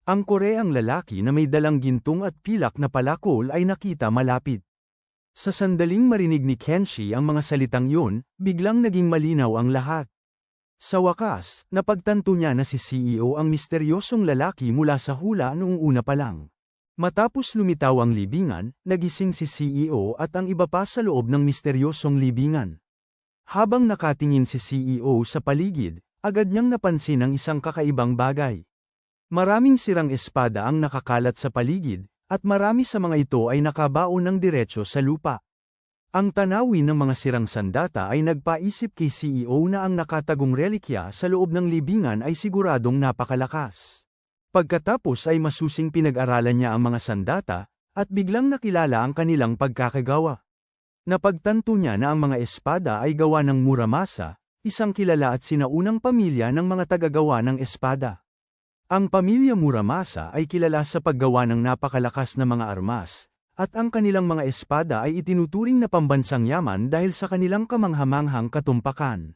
Ang Koreang lalaki na may dalang gintong at pilak na palakol ay nakita malapit. Sa sandaling marinig ni Kenshi ang mga salitang yun, biglang naging malinaw ang lahat. Sa wakas, napagtanto niya na si CEO ang misteryosong lalaki mula sa hula noong una pa lang. Matapos lumitaw ang libingan, nagising si CEO at ang iba pa sa loob ng misteryosong libingan. Habang nakatingin si CEO sa paligid, agad niyang napansin ang isang kakaibang bagay. Maraming sirang espada ang nakakalat sa paligid, at marami sa mga ito ay nakabaon ng diretso sa lupa. Ang tanawin ng mga sirang sandata ay nagpaisip kay CEO na ang nakatagong relikya sa loob ng libingan ay siguradong napakalakas. Pagkatapos ay masusing pinag-aralan niya ang mga sandata, at biglang nakilala ang kanilang pagkakagawa. Napagtanto niya na ang mga espada ay gawa ng Muramasa, isang kilala at sinaunang pamilya ng mga tagagawa ng espada. Ang pamilya Muramasa ay kilala sa paggawa ng napakalakas na mga armas, at ang kanilang mga espada ay itinuturing na pambansang yaman dahil sa kanilang kamanghamanghang katumpakan.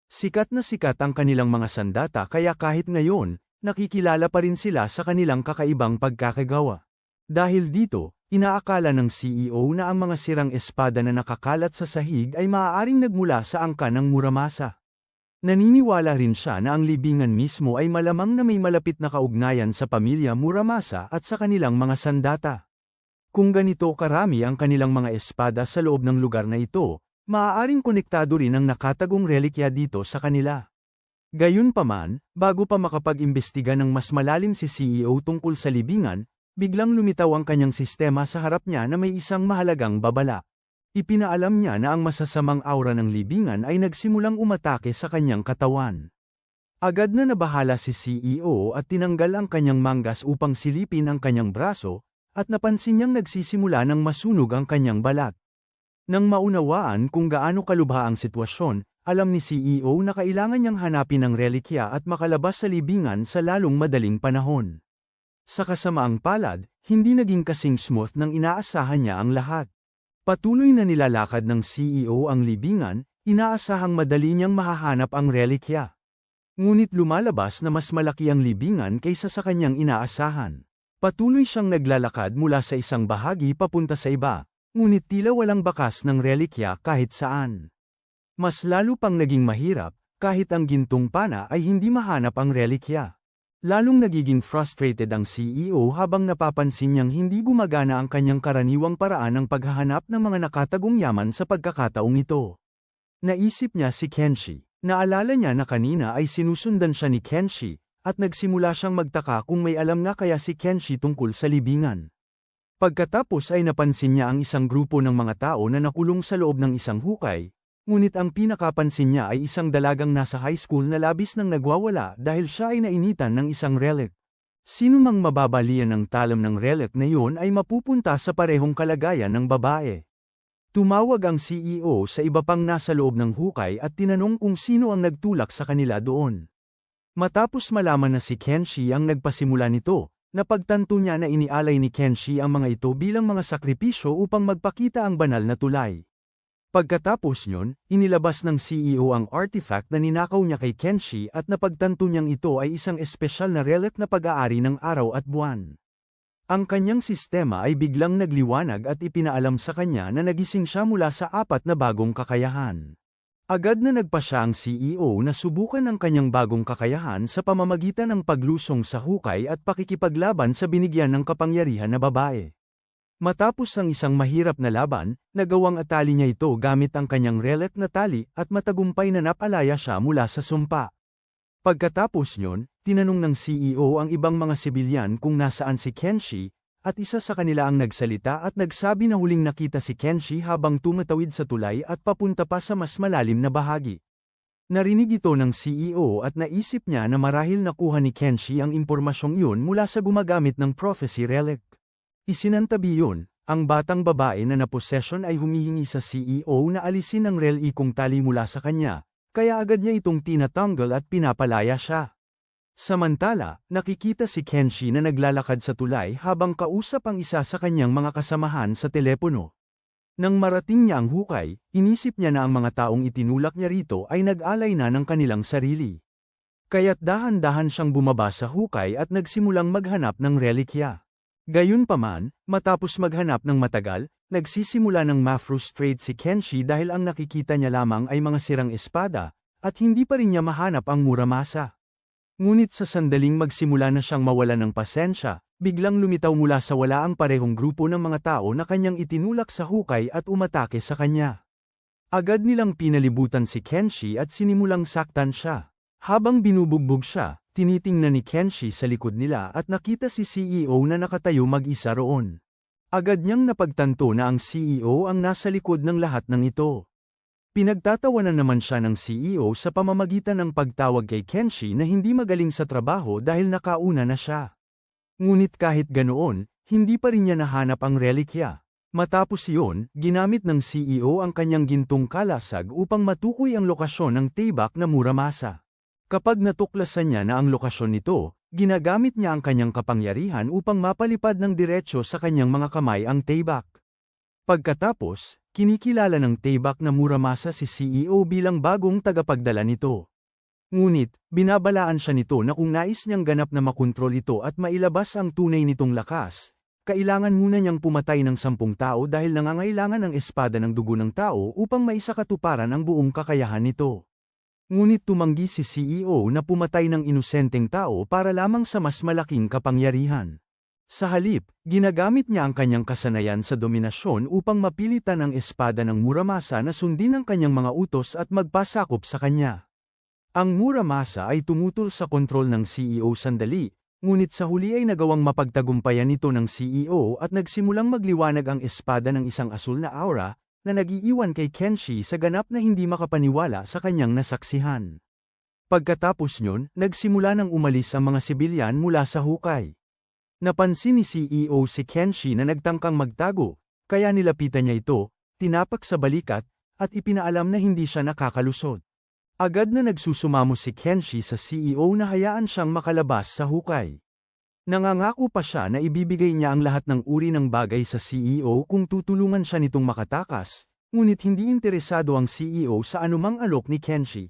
Sikat na sikat ang kanilang mga sandata kaya kahit ngayon, nakikilala pa rin sila sa kanilang kakaibang pagkakagawa. Dahil dito, inaakala ng CEO na ang mga sirang espada na nakakalat sa sahig ay maaaring nagmula sa angkan ng Muramasa. Naniniwala rin siya na ang libingan mismo ay malamang na may malapit na kaugnayan sa pamilya Muramasa at sa kanilang mga sandata. Kung ganito karami ang kanilang mga espada sa loob ng lugar na ito, maaaring konektado rin ang nakatagong relikya dito sa kanila. Gayunpaman, bago pa makapag-imbestiga ng mas malalim si CEO tungkol sa libingan, biglang lumitaw ang kanyang sistema sa harap niya na may isang mahalagang babala. Ipinaalam niya na ang masasamang aura ng libingan ay nagsimulang umatake sa kanyang katawan. Agad na nabahala si CEO at tinanggal ang kanyang manggas upang silipin ang kanyang braso, at napansin niyang nagsisimula ng masunog ang kanyang balat. Nang maunawaan kung gaano kalubha ang sitwasyon, alam ni CEO na kailangan niyang hanapin ang relikya at makalabas sa libingan sa lalong madaling panahon. Sa kasamaang palad, hindi naging kasing smooth nang inaasahan niya ang lahat. Patuloy na nilalakad ng CEO ang libingan, inaasahang madali niyang mahahanap ang relikya. Ngunit lumalabas na mas malaki ang libingan kaysa sa kanyang inaasahan. Patuloy siyang naglalakad mula sa isang bahagi papunta sa iba, ngunit tila walang bakas ng relikya kahit saan. Mas lalo pang naging mahirap, kahit ang gintong pana ay hindi mahanap ang relikya. Lalong nagiging frustrated ang CEO habang napapansin niyang hindi gumagana ang kanyang karaniwang paraan ng paghahanap ng mga nakatagong yaman sa pagkakataong ito. Naisip niya si Kenshi. Naalala niya na kanina ay sinusundan siya ni Kenshi, at nagsimula siyang magtaka kung may alam nga kaya si Kenshi tungkol sa libingan. Pagkatapos ay napansin niya ang isang grupo ng mga tao na nakulong sa loob ng isang hukay, ngunit ang pinakapansin niya ay isang dalagang nasa high school na labis nang nagwawala dahil siya ay nainitan ng isang relic. Sino mang mababalian ng talam ng relic na iyon ay mapupunta sa parehong kalagayan ng babae. Tumawag ang CEO sa iba pang nasa loob ng hukay at tinanong kung sino ang nagtulak sa kanila doon. Matapos malaman na si Kenshi ang nagpasimula nito, napagtanto niya na inialay ni Kenshi ang mga ito bilang mga sakripisyo upang magpakita ang banal na tulay. Pagkatapos nyon, inilabas ng CEO ang artifact na ninakaw niya kay Kenshi at napagtanto niyang ito ay isang espesyal na relic na pag-aari ng araw at buwan. Ang kanyang sistema ay biglang nagliwanag at ipinaalam sa kanya na nagising siya mula sa 4 na bagong kakayahan. Agad na nagpa siya ang CEO na subukan ang kanyang bagong kakayahan sa pamamagitan ng paglusong sa hukay at pakikipaglaban sa binigyan ng kapangyarihan na babae. Matapos ang isang mahirap na laban, nagawang atali niya ito gamit ang kanyang relic na tali at matagumpay na napalaya siya mula sa sumpa. Pagkatapos nyon, tinanong ng CEO ang ibang mga sibilyan kung nasaan si Kenshi, at isa sa kanila ang nagsalita at nagsabi na huling nakita si Kenshi habang tumatawid sa tulay at papunta pa sa mas malalim na bahagi. Narinig ito ng CEO at naisip niya na marahil nakuha ni Kenshi ang impormasyong iyon mula sa gumagamit ng prophecy relic. Isinantabi yun, ang batang babae na naposesyon ay humihingi sa CEO na alisin ang relikong tali mula sa kanya, kaya agad niya itong tinatanggal at pinapalaya siya. Samantala, nakikita si Kenshi na naglalakad sa tulay habang kausap ang isa sa kanyang mga kasamahan sa telepono. Nang marating niya ang hukay, inisip niya na ang mga taong itinulak niya rito ay nag-alay na ng kanilang sarili. Kaya't dahan-dahan siyang bumaba sa hukay at nagsimulang maghanap ng relikya. Gayunpaman, matapos maghanap ng matagal, nagsisimula ng ma-frustrate si Kenshi dahil ang nakikita niya lamang ay mga sirang espada, at hindi pa rin niya mahanap ang Muramasa. Ngunit sa sandaling magsimula na siyang mawala ng pasensya, biglang lumitaw mula sa wala ang parehong grupo ng mga tao na kanyang itinulak sa hukay at umatake sa kanya. Agad nilang pinalibutan si Kenshi at sinimulang saktan siya. Habang binubugbog siya, tinitingnan ni Kenshi sa likod nila at nakita si CEO na nakatayo mag-isa roon. Agad niyang napagtanto na ang CEO ang nasa likod ng lahat ng ito. Pinagtatawanan naman siya ng CEO sa pamamagitan ng pagtawag kay Kenshi na hindi magaling sa trabaho dahil nakauna na siya. Ngunit kahit ganoon, hindi pa rin niya nahanap ang relikya. Matapos iyon, ginamit ng CEO ang kanyang gintong kalasag upang matukoy ang lokasyon ng Taybak na Muramasa. Kapag natuklasan niya na ang lokasyon nito, ginagamit niya ang kanyang kapangyarihan upang mapalipad ng diretsyo sa kanyang mga kamay ang Taybak. Pagkatapos, kinikilala ng Taybak na Muramasa si CEO bilang bagong tagapagdala nito. Ngunit, binabalaan siya nito na kung nais niyang ganap na makontrol ito at mailabas ang tunay nitong lakas, kailangan muna niyang pumatay ng 10 tao dahil nangangailangan ng espada ng dugo ng tao upang maisakatuparan ang buong kakayahan nito. Ngunit tumanggi si CEO na pumatay ng inosenteng tao para lamang sa mas malaking kapangyarihan. Sa halip, ginagamit niya ang kanyang kasanayan sa dominasyon upang mapilitan ang espada ng Muramasa na sundin ang kanyang mga utos at magpasakop sa kanya. Ang Muramasa ay tumutol sa kontrol ng CEO sandali, ngunit sa huli ay nagawang mapagtagumpayan ito ng CEO at nagsimulang magliwanag ang espada ng isang asul na aura, na nag-iiwan kay Kenshi sa ganap na hindi makapaniwala sa kanyang nasaksihan. Pagkatapos nyon, nagsimula nang umalis ang mga sibilyan mula sa hukay. Napansin ni CEO si Kenshi na nagtangkang magtago, kaya nilapitan niya ito, tinapak sa balikat, at ipinaalam na hindi siya nakakalusot. Agad na nagsusumamo si Kenshi sa CEO na hayaan siyang makalabas sa hukay. Nangangako pa siya na ibibigay niya ang lahat ng uri ng bagay sa CEO kung tutulungan siya nitong makatakas, ngunit hindi interesado ang CEO sa anumang alok ni Kenshi.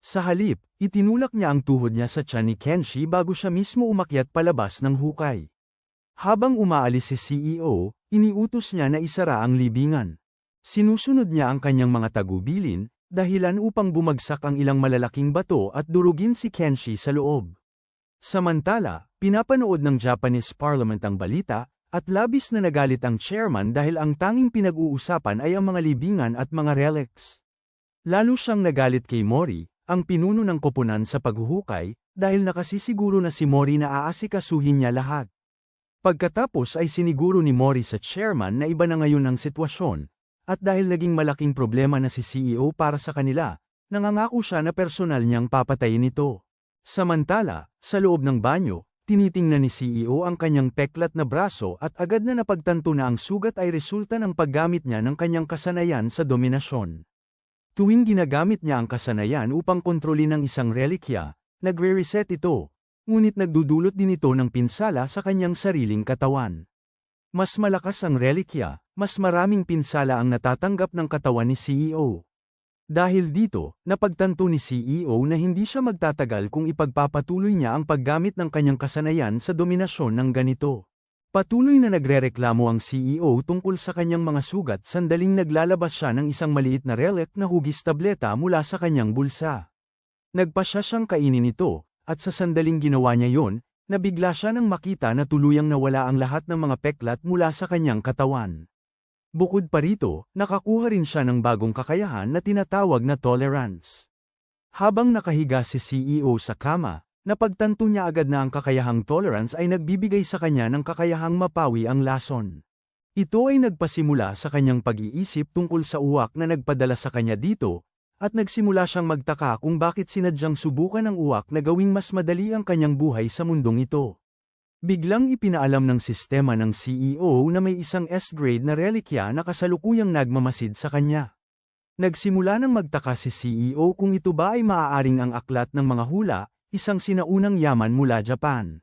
Sa halip, itinulak niya ang tuhod niya sa tiyan ni Kenshi bago siya mismo umakyat palabas ng hukay. Habang umaalis si CEO, iniutos niya na isara ang libingan. Sinusunod niya ang kanyang mga tagubilin, dahilan upang bumagsak ang ilang malalaking bato at durugin si Kenshi sa loob. Samantala, pinapanood ng Japanese Parliament ang balita, at labis na nagalit ang chairman dahil ang tanging pinag-uusapan ay ang mga libingan at mga relics. Lalo siyang nagalit kay Mori, ang pinuno ng koponan sa paghuhukay, dahil nakasisiguro na si Mori na aasikasuhin niya lahat. Pagkatapos ay siniguro ni Mori sa chairman na iba na ngayon ang sitwasyon, at dahil naging malaking problema na si CEO para sa kanila, nangangako siya na personal niyang papatayin ito. Samantala, sa loob ng banyo, tinitingnan ni CEO ang kanyang peklat na braso at agad na napagtanto na ang sugat ay resulta ng paggamit niya ng kanyang kasanayan sa dominasyon. Tuwing ginagamit niya ang kasanayan upang kontrolin ang isang relikya, nagre-reset ito, ngunit nagdudulot din ito ng pinsala sa kanyang sariling katawan. Mas malakas ang relikya, mas maraming pinsala ang natatanggap ng katawan ni CEO. Dahil dito, napagtanto ni CEO na hindi siya magtatagal kung ipagpapatuloy niya ang paggamit ng kanyang kasanayan sa dominasyon ng ganito. Patuloy na nagrereklamo ang CEO tungkol sa kanyang mga sugat sandaling naglalabas siya ng isang maliit na relic na hugis tableta mula sa kanyang bulsa. Nagpasya siyang kainin ito, at sa sandaling ginawa niya yon, nabigla siya nang makita na tuluyang nawala ang lahat ng mga peklat mula sa kanyang katawan. Bukod pa rito, nakakuha rin siya ng bagong kakayahan na tinatawag na tolerance. Habang nakahiga si CEO sa kama, napagtanto niya agad na ang kakayahang tolerance ay nagbibigay sa kanya ng kakayahang mapawi ang lason. Ito ay nagpasimula sa kanyang pag-iisip tungkol sa uwak na nagpadala sa kanya dito, at nagsimula siyang magtaka kung bakit sinadyang subukan ng uwak na gawing mas madali ang kanyang buhay sa mundong ito. Biglang ipinaalam ng sistema ng CEO na may isang S-grade na relikya na kasalukuyang nagmamasid sa kanya. Nagsimula nang magtaka si CEO kung ito ba ay maaaring ang aklat ng mga hula, isang sinaunang yaman mula Japan.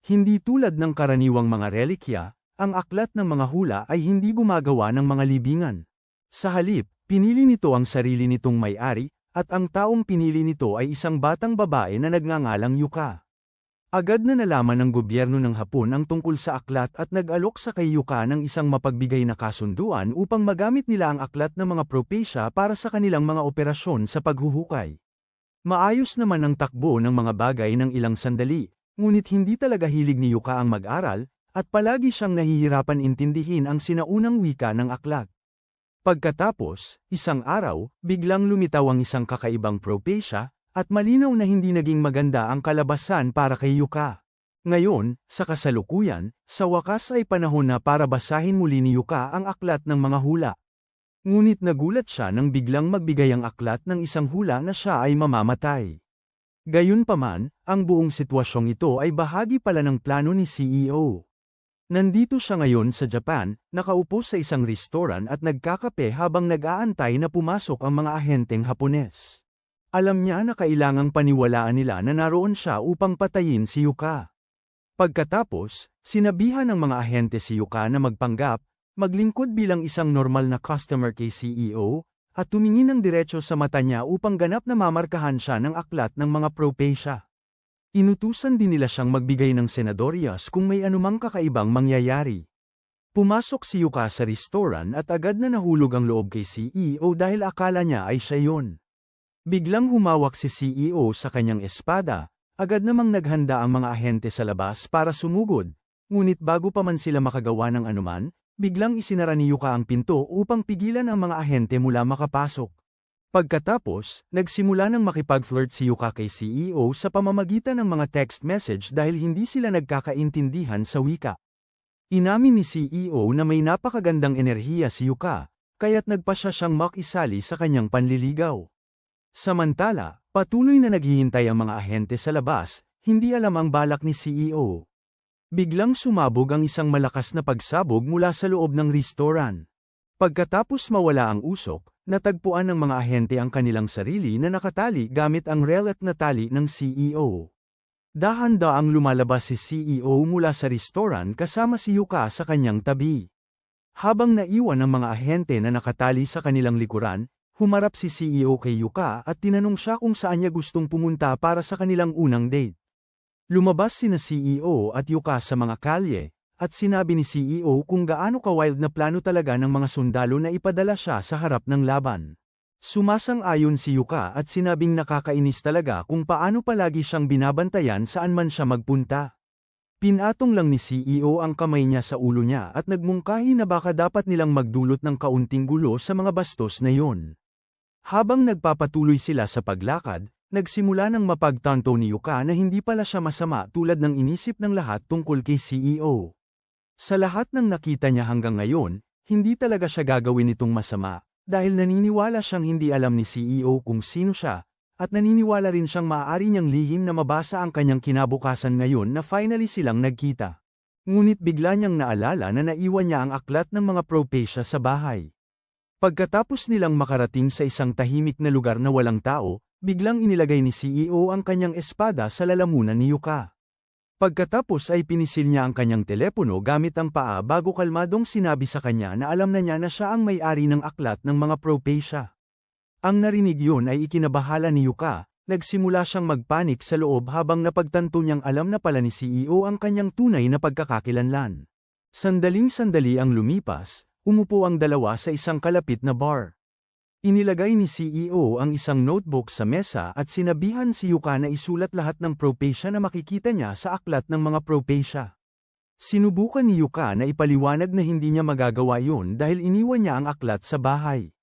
Hindi tulad ng karaniwang mga relikya, ang aklat ng mga hula ay hindi gumagawa ng mga libingan. Sa halip, pinili nito ang sarili nitong may-ari, at ang taong pinili nito ay isang batang babae na nagngangalang Yuka. Agad na nalaman ng gobyerno ng Hapon ang tungkol sa aklat at nag-alok sa kay Yuka ng isang mapagbigay na kasunduan upang magamit nila ang aklat ng mga propesya para sa kanilang mga operasyon sa paghuhukay. Maayos naman ang takbo ng mga bagay ng ilang sandali, ngunit hindi talaga hilig ni Yuka ang mag-aral, at palagi siyang nahihirapan intindihin ang sinaunang wika ng aklat. Pagkatapos, isang araw, biglang lumitaw ang isang kakaibang propesya, at malinaw na hindi naging maganda ang kalabasan para kay Yuka. Ngayon, sa kasalukuyan, sa wakas ay panahon na para basahin muli ni Yuka ang aklat ng mga hula. Ngunit nagulat siya nang biglang magbigay ang aklat ng isang hula na siya ay mamamatay. Gayunpaman, ang buong sitwasyong ito ay bahagi pala ng plano ni CEO. Nandito siya ngayon sa Japan, nakaupo sa isang restoran at nagkakape habang nag-aantay na pumasok ang mga ahenteng Hapones. Alam niya na kailangang paniwalaan nila na naroon siya upang patayin si Yuka. Pagkatapos, sinabihan ng mga ahente si Yuka na magpanggap, maglingkod bilang isang normal na customer kay CEO, at tumingin ng diretso sa mata niya upang ganap na mamarkahan siya ng aklat ng mga propesya. Inutusan din nila siyang magbigay ng senadoryas kung may anumang kakaibang mangyayari. Pumasok si Yuka sa restoran at agad na nahulog ang loob kay CEO dahil akala niya ay siya yun. Biglang humawak si CEO sa kanyang espada, agad namang naghanda ang mga ahente sa labas para sumugod, Ngunit bago pa man sila makagawa ng anuman, biglang isinara ni Yuka ang pinto upang pigilan ang mga ahente mula makapasok. Pagkatapos, nagsimula ng makipag-flirt si Yuka kay CEO sa pamamagitan ng mga text message dahil hindi sila nagkakaintindihan sa wika. Inamin ni CEO na may napakagandang enerhiya si Yuka, kaya't nagpa siya siyang makisali sa kanyang panliligaw. Samantala, patuloy na naghihintay ang mga ahente sa labas, hindi alam ang balak ni CEO. Biglang sumabog ang isang malakas na pagsabog mula sa loob ng restoran. Pagkatapos mawala ang usok, natagpuan ng mga ahente ang kanilang sarili na nakatali gamit ang relic na tali ng CEO. Dahan-daang lumalabas si CEO mula sa restoran kasama si Yuka sa kanyang tabi. Habang naiwan ang mga ahente na nakatali sa kanilang likuran, humarap si CEO kay Yuka at tinanong siya kung saan niya gustong pumunta para sa kanilang unang date. Lumabas sina CEO at Yuka sa mga kalye, at sinabi ni CEO kung gaano ka-wild na plano talaga ng mga sundalo na ipadala siya sa harap ng laban. Sumasang-ayon si Yuka at sinabing nakakainis talaga kung paano palagi siyang binabantayan saan man siya magpunta. Pinatong lang ni CEO ang kamay niya sa ulo niya at nagmungkahi na baka dapat nilang magdulot ng kaunting gulo sa mga bastos na yon. Habang nagpapatuloy sila sa paglakad, nagsimula ng mapagtanto ni Yuka na hindi pala siya masama tulad ng inisip ng lahat tungkol kay CEO. Sa lahat ng nakita niya hanggang ngayon, hindi talaga siya gagawin itong masama, dahil naniniwala siyang hindi alam ni CEO kung sino siya, at naniniwala rin siyang maaari niyang lihim na mabasa ang kanyang kinabukasan ngayon na finally silang nagkita. Ngunit bigla niyang naalala na naiwan niya ang aklat ng mga propesya sa bahay. Pagkatapos nilang makarating sa isang tahimik na lugar na walang tao, biglang inilagay ni CEO ang kanyang espada sa lalamunan ni Yuka. Pagkatapos ay pinisil niya ang kanyang telepono gamit ang paa bago kalmadong sinabi sa kanya na alam na niya na siya ang may-ari ng aklat ng mga propesya. Ang narinig yun ay ikinabahala ni Yuka, nagsimula siyang magpanik sa loob habang napagtanto niyang alam na pala ni CEO ang kanyang tunay na pagkakakilanlan. Sandaling-sandali ang lumipas, umupo ang dalawa sa isang kalapit na bar. Inilagay ni CEO ang isang notebook sa mesa at sinabihan si Yuka na isulat lahat ng propesya na makikita niya sa aklat ng mga propesya. Sinubukan ni Yuka na ipaliwanag na hindi niya magagawa yun dahil iniwan niya ang aklat sa bahay.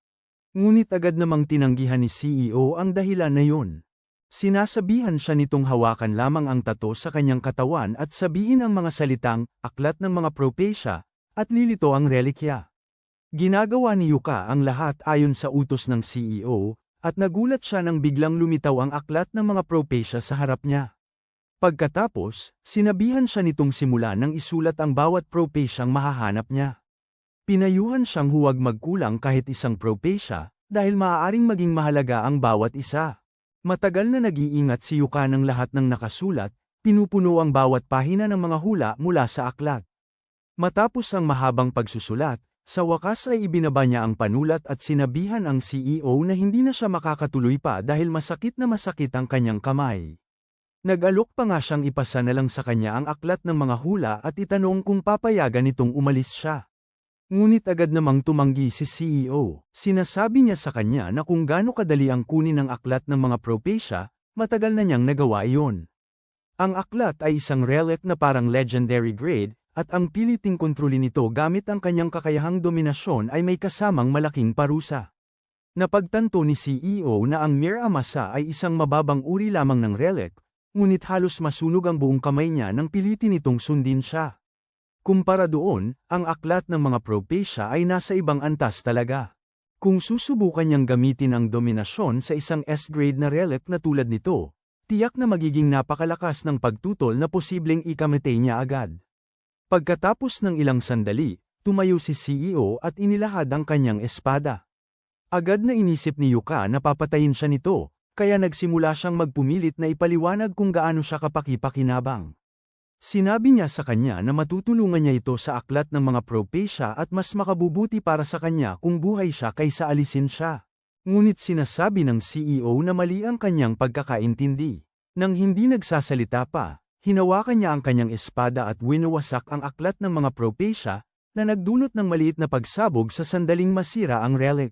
Ngunit agad namang tinanggihan ni CEO ang dahilan na yun. Sinasabihan siya nitong hawakan lamang ang tato sa kanyang katawan at sabihin ang mga salitang, aklat ng mga propesya, at lilito ang relikya. Ginagawa ni Yuka ang lahat ayon sa utos ng CEO, at nagulat siya nang biglang lumitaw ang aklat ng mga propesya sa harap niya. Pagkatapos, sinabihan siya nitong simulan ng isulat ang bawat propesyang mahahanap niya. Pinayuhan siyang huwag magkulang kahit isang propesya, dahil maaaring maging mahalaga ang bawat isa. Matagal na nag-iingat si Yuka ng lahat ng nakasulat, pinupuno ang bawat pahina ng mga hula mula sa aklat. Matapos ang mahabang pagsusulat, sa wakas ay ibinaba niya ang panulat at sinabihan ang CEO na hindi na siya makakatuloy pa dahil masakit na masakit ang kanyang kamay. Nag-alok pa nga siyang ipasa na lang sa kanya ang aklat ng mga hula at itanong kung papayagan nitong umalis siya. Ngunit agad namang tumanggi si CEO. Sinasabi niya sa kanya na kung gaano kadali ang kunin ang aklat ng mga propesya, matagal na niyang nagawa iyon. Ang aklat ay isang relic na parang legendary grade, at ang piliting kontrolin nito gamit ang kanyang kakayahang dominasyon ay may kasamang malaking parusa. Napagtanto ni CEO na ang Mir Amasa ay isang mababang uri lamang ng relic, ngunit halos masunog ang buong kamay niya nang pilitin nitong sundin siya. Kumpara doon, ang aklat ng mga propesya ay nasa ibang antas talaga. Kung susubukan niyang gamitin ang dominasyon sa isang S-grade na relic na tulad nito, tiyak na magiging napakalakas ng pagtutol na posibleng ikamatay niya agad. Pagkatapos ng ilang sandali, tumayo si CEO at inilahad ang kanyang espada. Agad na inisip ni Yuka na papatayin siya nito, kaya nagsimula siyang magpumilit na ipaliwanag kung gaano siya kapakipakinabang. Sinabi niya sa kanya na matutulungan niya ito sa aklat ng mga propesya at mas makabubuti para sa kanya kung buhay siya kaysa alisin siya. Ngunit sinasabi ng CEO na mali ang kanyang pagkakaintindi. Nang hindi nagsasalita pa, hinawakan niya ang kanyang espada at winawasak ang aklat ng mga propesya, na nagdulot ng maliit na pagsabog sa sandaling masira ang relic.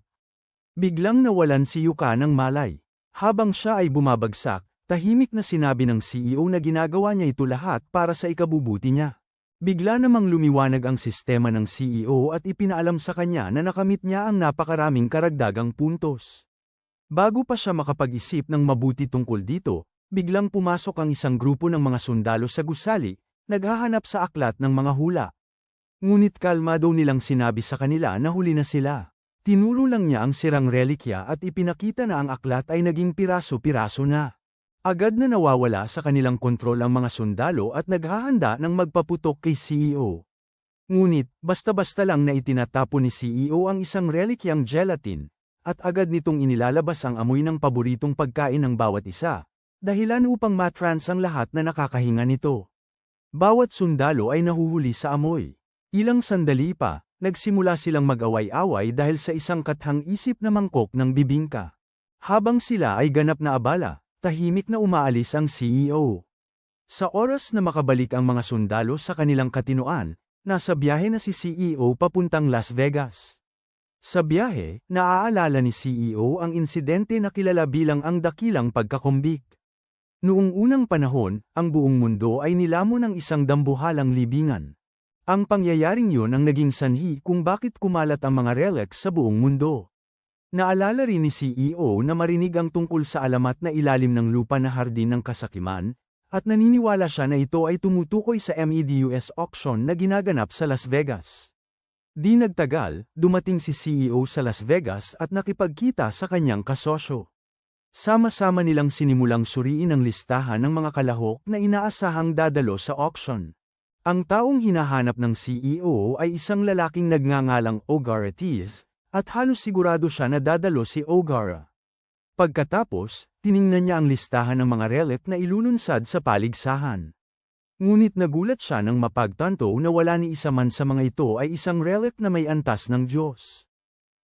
Biglang nawalan si Yuka ng malay. Habang siya ay bumabagsak, tahimik na sinabi ng CEO na ginagawa niya ito lahat para sa ikabubuti niya. Bigla namang lumiwanag ang sistema ng CEO at ipinaalam sa kanya na nakamit niya ang napakaraming karagdagang puntos. Bago pa siya makapag-isip ng mabuti tungkol dito, biglang pumasok ang isang grupo ng mga sundalo sa gusali, naghahanap sa aklat ng mga hula. Ngunit kalmado nilang sinabi sa kanila na huli na sila. Tinuro lang niya ang sirang relikya at ipinakita na ang aklat ay naging piraso-piraso na. Agad na nawawala sa kanilang kontrol ang mga sundalo at naghahanda ng magpaputok kay CEO. Ngunit, basta-basta lang na itinatapon ni CEO ang isang relikyang gelatin, at agad nitong inilalabas ang amoy ng paboritong pagkain ng bawat isa, dahilan upang matrans ang lahat na nakakahinga nito. Bawat sundalo ay nahuhuli sa amoy. Ilang sandali pa, nagsimula silang mag-away-away dahil sa isang kathang-isip na mangkok ng bibingka. Habang sila ay ganap na abala, tahimik na umaalis ang CEO. Sa oras na makabalik ang mga sundalo sa kanilang katinoan, nasa biyahe na si CEO papuntang Las Vegas. Sa biyahe, naaalala ni CEO ang insidente na kilala bilang ang dakilang pagkakumbik. Noong unang panahon, ang buong mundo ay nilamon ng isang dambuhalang libingan. Ang pangyayaring yun ang naging sanhi kung bakit kumalat ang mga relics sa buong mundo. Naalala rin ni CEO na marinig ang tungkol sa alamat na ilalim ng lupa na hardin ng kasakiman, at naniniwala siya na ito ay tumutukoy sa MEDUS auction na ginaganap sa Las Vegas. Di nagtagal, dumating si CEO sa Las Vegas at nakipagkita sa kanyang kasosyo. Sama-sama nilang sinimulang suriin ang listahan ng mga kalahok na inaasahang dadalo sa auction. Ang taong hinahanap ng CEO ay isang lalaking nagngangalang O'Gara Tease, at halos sigurado siya na dadalo si O'Gara. Pagkatapos, tiningnan niya ang listahan ng mga relic na ilulunsad sa paligsahan. Ngunit nagulat siya nang mapagtanto na wala ni isa man sa mga ito ay isang relic na may antas ng Diyos.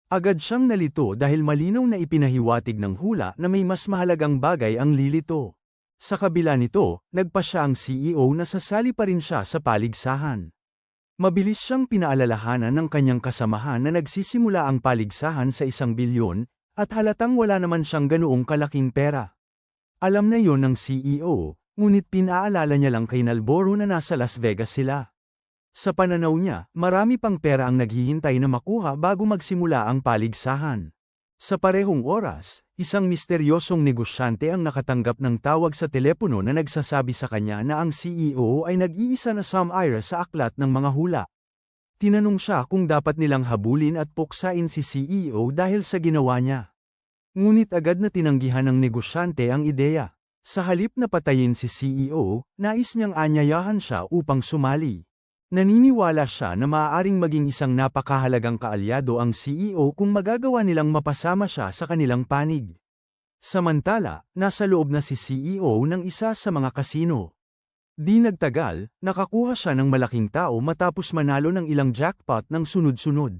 Agad siyang nalito dahil malinaw na ipinahiwatig ng hula na may mas mahalagang bagay ang lilito. Sa kabila nito, nagpa siya ang CEO na sasali pa rin siya sa paligsahan. Mabilis siyang pinaalalahanan ng kanyang kasamahan na nagsisimula ang paligsahan sa 1 bilyon, at halatang wala naman siyang ganoong kalaking pera. Alam na yon ng CEO, ngunit pinaalala niya lang kay Nalboro na nasa Las Vegas sila. Sa pananaw niya, marami pang pera ang naghihintay na makuha bago magsimula ang paligsahan. Sa parehong oras, isang misteryosong negosyante ang nakatanggap ng tawag sa telepono na nagsasabi sa kanya na ang CEO ay nag-iisa na sum-ira sa aklat ng mga hula. Tinanong siya kung dapat nilang habulin at puksain si CEO dahil sa ginawa niya. Ngunit agad na tinanggihan ng negosyante ang ideya. Sa halip na patayin si CEO, nais niyang anyayahan siya upang sumali. Naniniwala siya na maaaring maging isang napakahalagang kaalyado ang CEO kung magagawa nilang mapasama siya sa kanilang panig. Samantala, nasa loob na si CEO ng isa sa mga kasino. Di nagtagal, nakakuha siya ng malaking tao matapos manalo ng ilang jackpot ng sunod-sunod.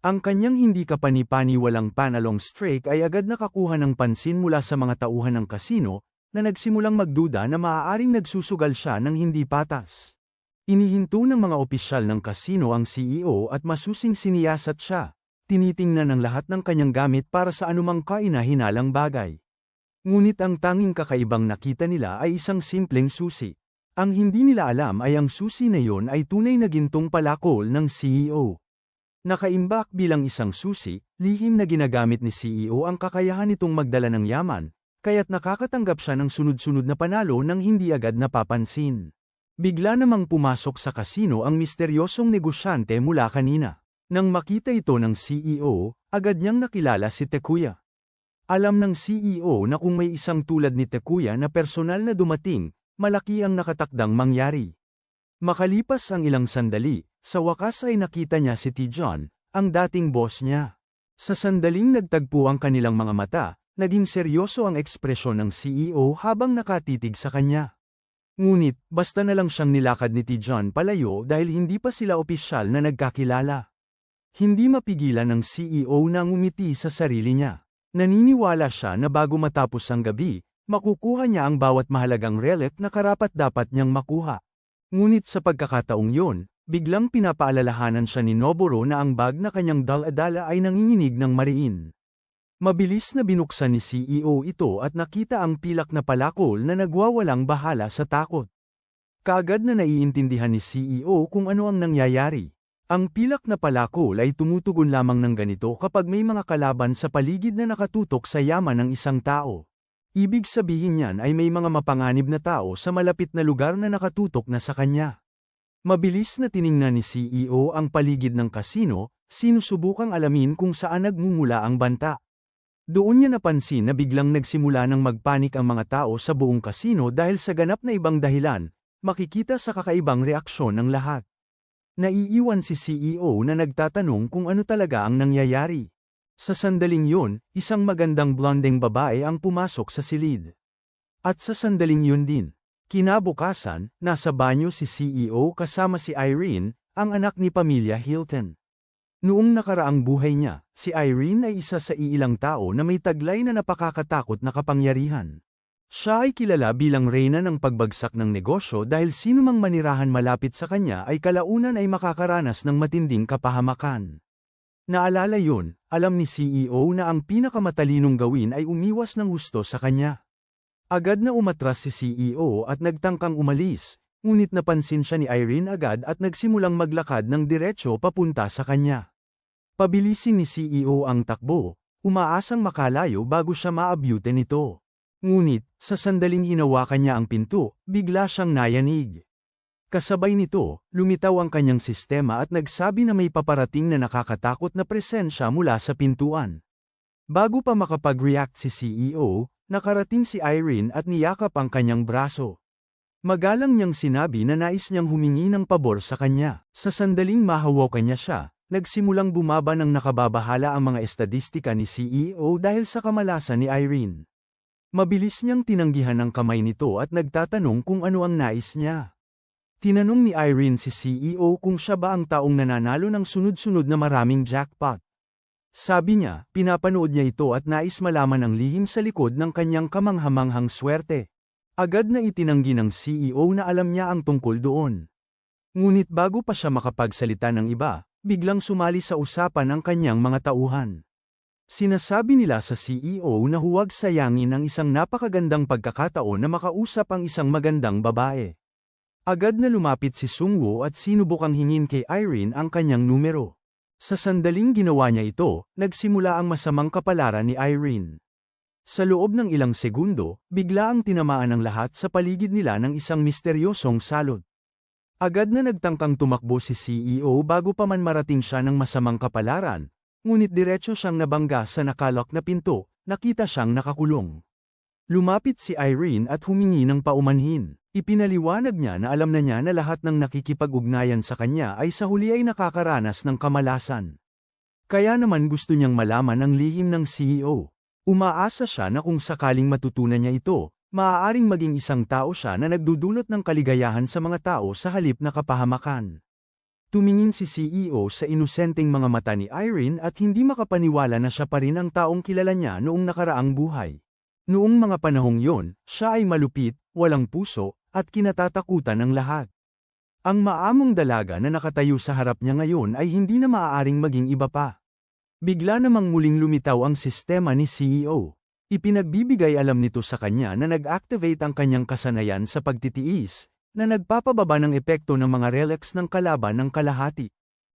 Ang kanyang hindi kapani-pani walang panalong streak ay agad nakakuha ng pansin mula sa mga tauhan ng kasino, na nagsimulang magduda na maaaring nagsusugal siya ng hindi patas. Inihinto ng mga opisyal ng kasino ang CEO at masusing siniyasat siya. Tinitingnan ng lahat ng kanyang gamit para sa anumang kaina-hinalang bagay. Ngunit ang tanging kakaibang nakita nila ay isang simpleng susi. Ang hindi nila alam ay ang susi na yon ay tunay na gintong palakol ng CEO. Nakaimbak bilang isang susi, lihim na ginagamit ni CEO ang kakayahan nitong magdala ng yaman, kaya't nakakatanggap siya ng sunod-sunod na panalo nang hindi agad napapansin. Bigla namang pumasok sa kasino ang misteryosong negosyante mula kanina. Nang makita ito ng CEO, agad niyang nakilala si Tekuya. Alam ng CEO na kung may isang tulad ni Tekuya na personal na dumating, malaki ang nakatakdang mangyari. Makalipas ang ilang sandali, sa wakas ay nakita niya si T-John, ang dating boss niya. Sa sandaling nagtagpo ang kanilang mga mata, naging seryoso ang ekspresyon ng CEO habang nakatitig sa kanya. Ngunit, basta na lang siyang nilakad ni T-John palayo dahil hindi pa sila opisyal na nagkakilala. Hindi mapigilan ng CEO na ngumiti sa sarili niya. Naniniwala siya na bago matapos ang gabi, makukuha niya ang bawat mahalagang relic na karapat-dapat niyang makuha. Ngunit sa pagkakataong yon, biglang pinapaalalahanan siya ni Noboro na ang bag na kanyang dala-dala ay nanginginig ng mariin. Mabilis na binuksan ni CEO ito at nakita ang pilak na palakol na nagwawalang bahala sa takot. Kaagad na naiintindihan ni CEO kung ano ang nangyayari. Ang pilak na palakol ay tumutugon lamang ng ganito kapag may mga kalaban sa paligid na nakatutok sa yaman ng isang tao. Ibig sabihin niyan ay may mga mapanganib na tao sa malapit na lugar na nakatutok na sa kanya. Mabilis na tiningnan ni CEO ang paligid ng kasino, sinusubukang alamin kung saan nagmumula ang banta. Doon niya napansin na biglang nagsimula ng magpanik ang mga tao sa buong kasino dahil sa ganap na ibang dahilan, makikita sa kakaibang reaksyon ng lahat. Naiiwan si CEO na nagtatanong kung ano talaga ang nangyayari. Sa sandaling yun, isang magandang blondeng babae ang pumasok sa silid. At sa sandaling yun din, kinabukasan, nasa banyo si CEO kasama si Irene, ang anak ni pamilya Hilton. Noong nakaraang buhay niya, si Irene ay isa sa iilang tao na may taglay na napakakatakot na kapangyarihan. Siya ay kilala bilang reyna ng pagbagsak ng negosyo dahil sinumang manirahan malapit sa kanya ay kalaunan ay makakaranas ng matinding kapahamakan. Naalala yun, alam ni CEO na ang pinakamatalinong gawin ay umiwas ng husto sa kanya. Agad na umatras si CEO at nagtangkang umalis, ngunit napansin siya ni Irene agad at nagsimulang maglakad ng diretsyo papunta sa kanya. Pabilisin ni CEO ang takbo, umaasang makalayo bago siya maabyute nito. Ngunit, sa sandaling hinawakan niya ang pinto, bigla siyang nayanig. Kasabay nito, lumitaw ang kanyang sistema at nagsabi na may paparating na nakakatakot na presensya mula sa pintuan. Bago pa makapag-react si CEO, nakarating si Irene at niyakap ang kanyang braso. Magalang niyang sinabi na nais niyang humingi ng pabor sa kanya. Sa sandaling mahawakan niya siya, nagsimulang bumaba ng nakababahala ang mga estadistika ni CEO dahil sa kamalasan ni Irene. Mabilis niyang tinanggihan ang kamay nito at nagtatanong kung ano ang nais niya. Tinanong ni Irene si CEO kung siya ba ang taong nananalo ng sunod-sunod na maraming jackpot. Sabi niya, pinapanood niya ito at nais malaman ang lihim sa likod ng kanyang kamanghamanghang swerte. Agad na itinanggi ng CEO na alam niya ang tungkol doon. Ngunit bago pa siya makapagsalita ng iba, biglang sumali sa usapan ang kanyang mga tauhan. Sinasabi nila sa CEO na huwag sayangin ang isang napakagandang pagkakataon na makausap ang isang magandang babae. Agad na lumapit si Sungwoo at sinubukang hingin kay Irene ang kanyang numero. Sa sandaling ginawa niya ito, nagsimula ang masamang kapalaran ni Irene. Sa loob ng ilang segundo, bigla ang tinamaan ng lahat sa paligid nila ng isang misteryosong salot. Agad na nagtangkang tumakbo si CEO bago pa man marating siya ng masamang kapalaran. Ngunit diretso siyang nabangga sa nakalak na pinto, nakita siyang nakakulong. Lumapit si Irene at humingi ng paumanhin. Ipinaliwanag niya na alam na niya na lahat ng nakikipag-ugnayan sa kanya ay sa huli ay nakakaranas ng kamalasan. Kaya naman gusto niyang malaman ang lihim ng CEO. Umaasa siya na kung sakaling matutunan niya ito, maaaring maging isang tao siya na nagdudulot ng kaligayahan sa mga tao sa halip na kapahamakan. Tumingin si CEO sa inosenteng mga mata ni Irene at hindi makapaniwala na siya pa rin ang taong kilala niya noong nakaraang buhay. Noong mga panahong yon, siya ay malupit, walang puso, at kinatatakutan ng lahat. Ang maamong dalaga na nakatayo sa harap niya ngayon ay hindi na maaaring maging iba pa. Bigla namang muling lumitaw ang sistema ni CEO. Ipinagbibigay alam nito sa kanya na nag-activate ang kanyang kasanayan sa pagtitiis, na nagpapababa ng epekto ng mga relics ng kalaban ng kalahati.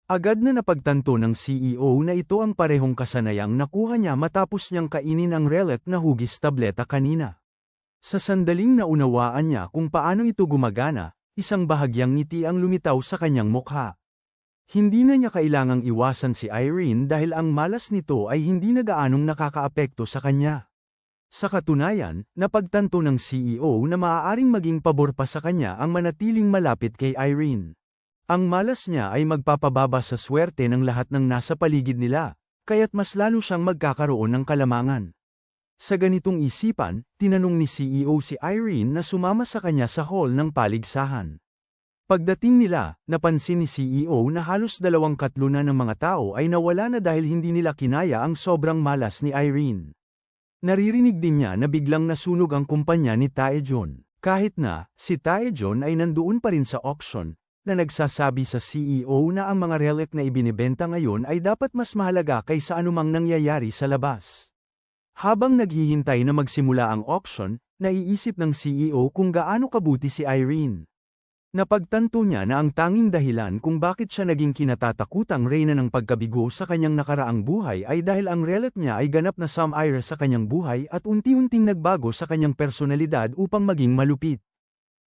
Agad na napagtanto ng CEO na ito ang parehong kasanayang nakuha niya matapos niyang kainin ang relic na hugis tableta kanina. Sa sandaling naunawaan niya kung paano ito gumagana, isang bahagyang ngiti ang lumitaw sa kanyang mukha. Hindi na niya kailangang iwasan si Irene dahil ang malas nito ay hindi na gaanong nakakaapekto sa kanya. Sa katunayan, napagtanto ng CEO na maaaring maging pabor pa sa kanya ang manatiling malapit kay Irene. Ang malas niya ay magpapababa sa swerte ng lahat ng nasa paligid nila, kaya't mas lalo siyang magkakaroon ng kalamangan. Sa ganitong isipan, tinanong ni CEO si Irene na sumama sa kanya sa hall ng paligsahan. Pagdating nila, napansin ni CEO na halos 2/3 ng mga tao ay nawala na dahil hindi nila kinaya ang sobrang malas ni Irene. Naririnig din niya na biglang nasunog ang kumpanya ni Taejon. Kahit na, si Taejon ay nandoon pa rin sa auction, na nagsasabi sa CEO na ang mga relic na ibinibenta ngayon ay dapat mas mahalaga kaysa anumang nangyayari sa labas. Habang naghihintay na magsimula ang auction, naiisip ng CEO kung gaano kabuti si Irene. Napagtanto niya na ang tanging dahilan kung bakit siya naging kinatatakutang reyna ng pagkabigo sa kanyang nakaraang buhay ay dahil ang relic niya ay ganap na sumire sa kanyang buhay at unti-unting nagbago sa kanyang personalidad upang maging malupit.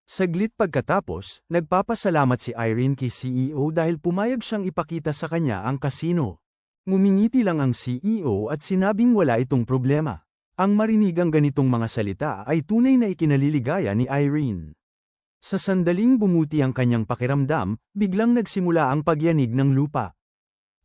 Saglit pagkatapos, nagpapasalamat si Irene kay CEO dahil pumayag siyang ipakita sa kanya ang kasino. Ngumingiti lang ang CEO at sinabing wala itong problema. Ang marinig ang ganitong mga salita ay tunay na ikinaliligaya ni Irene. Sa sandaling bumuti ang kanyang pakiramdam, biglang nagsimula ang pagyanig ng lupa.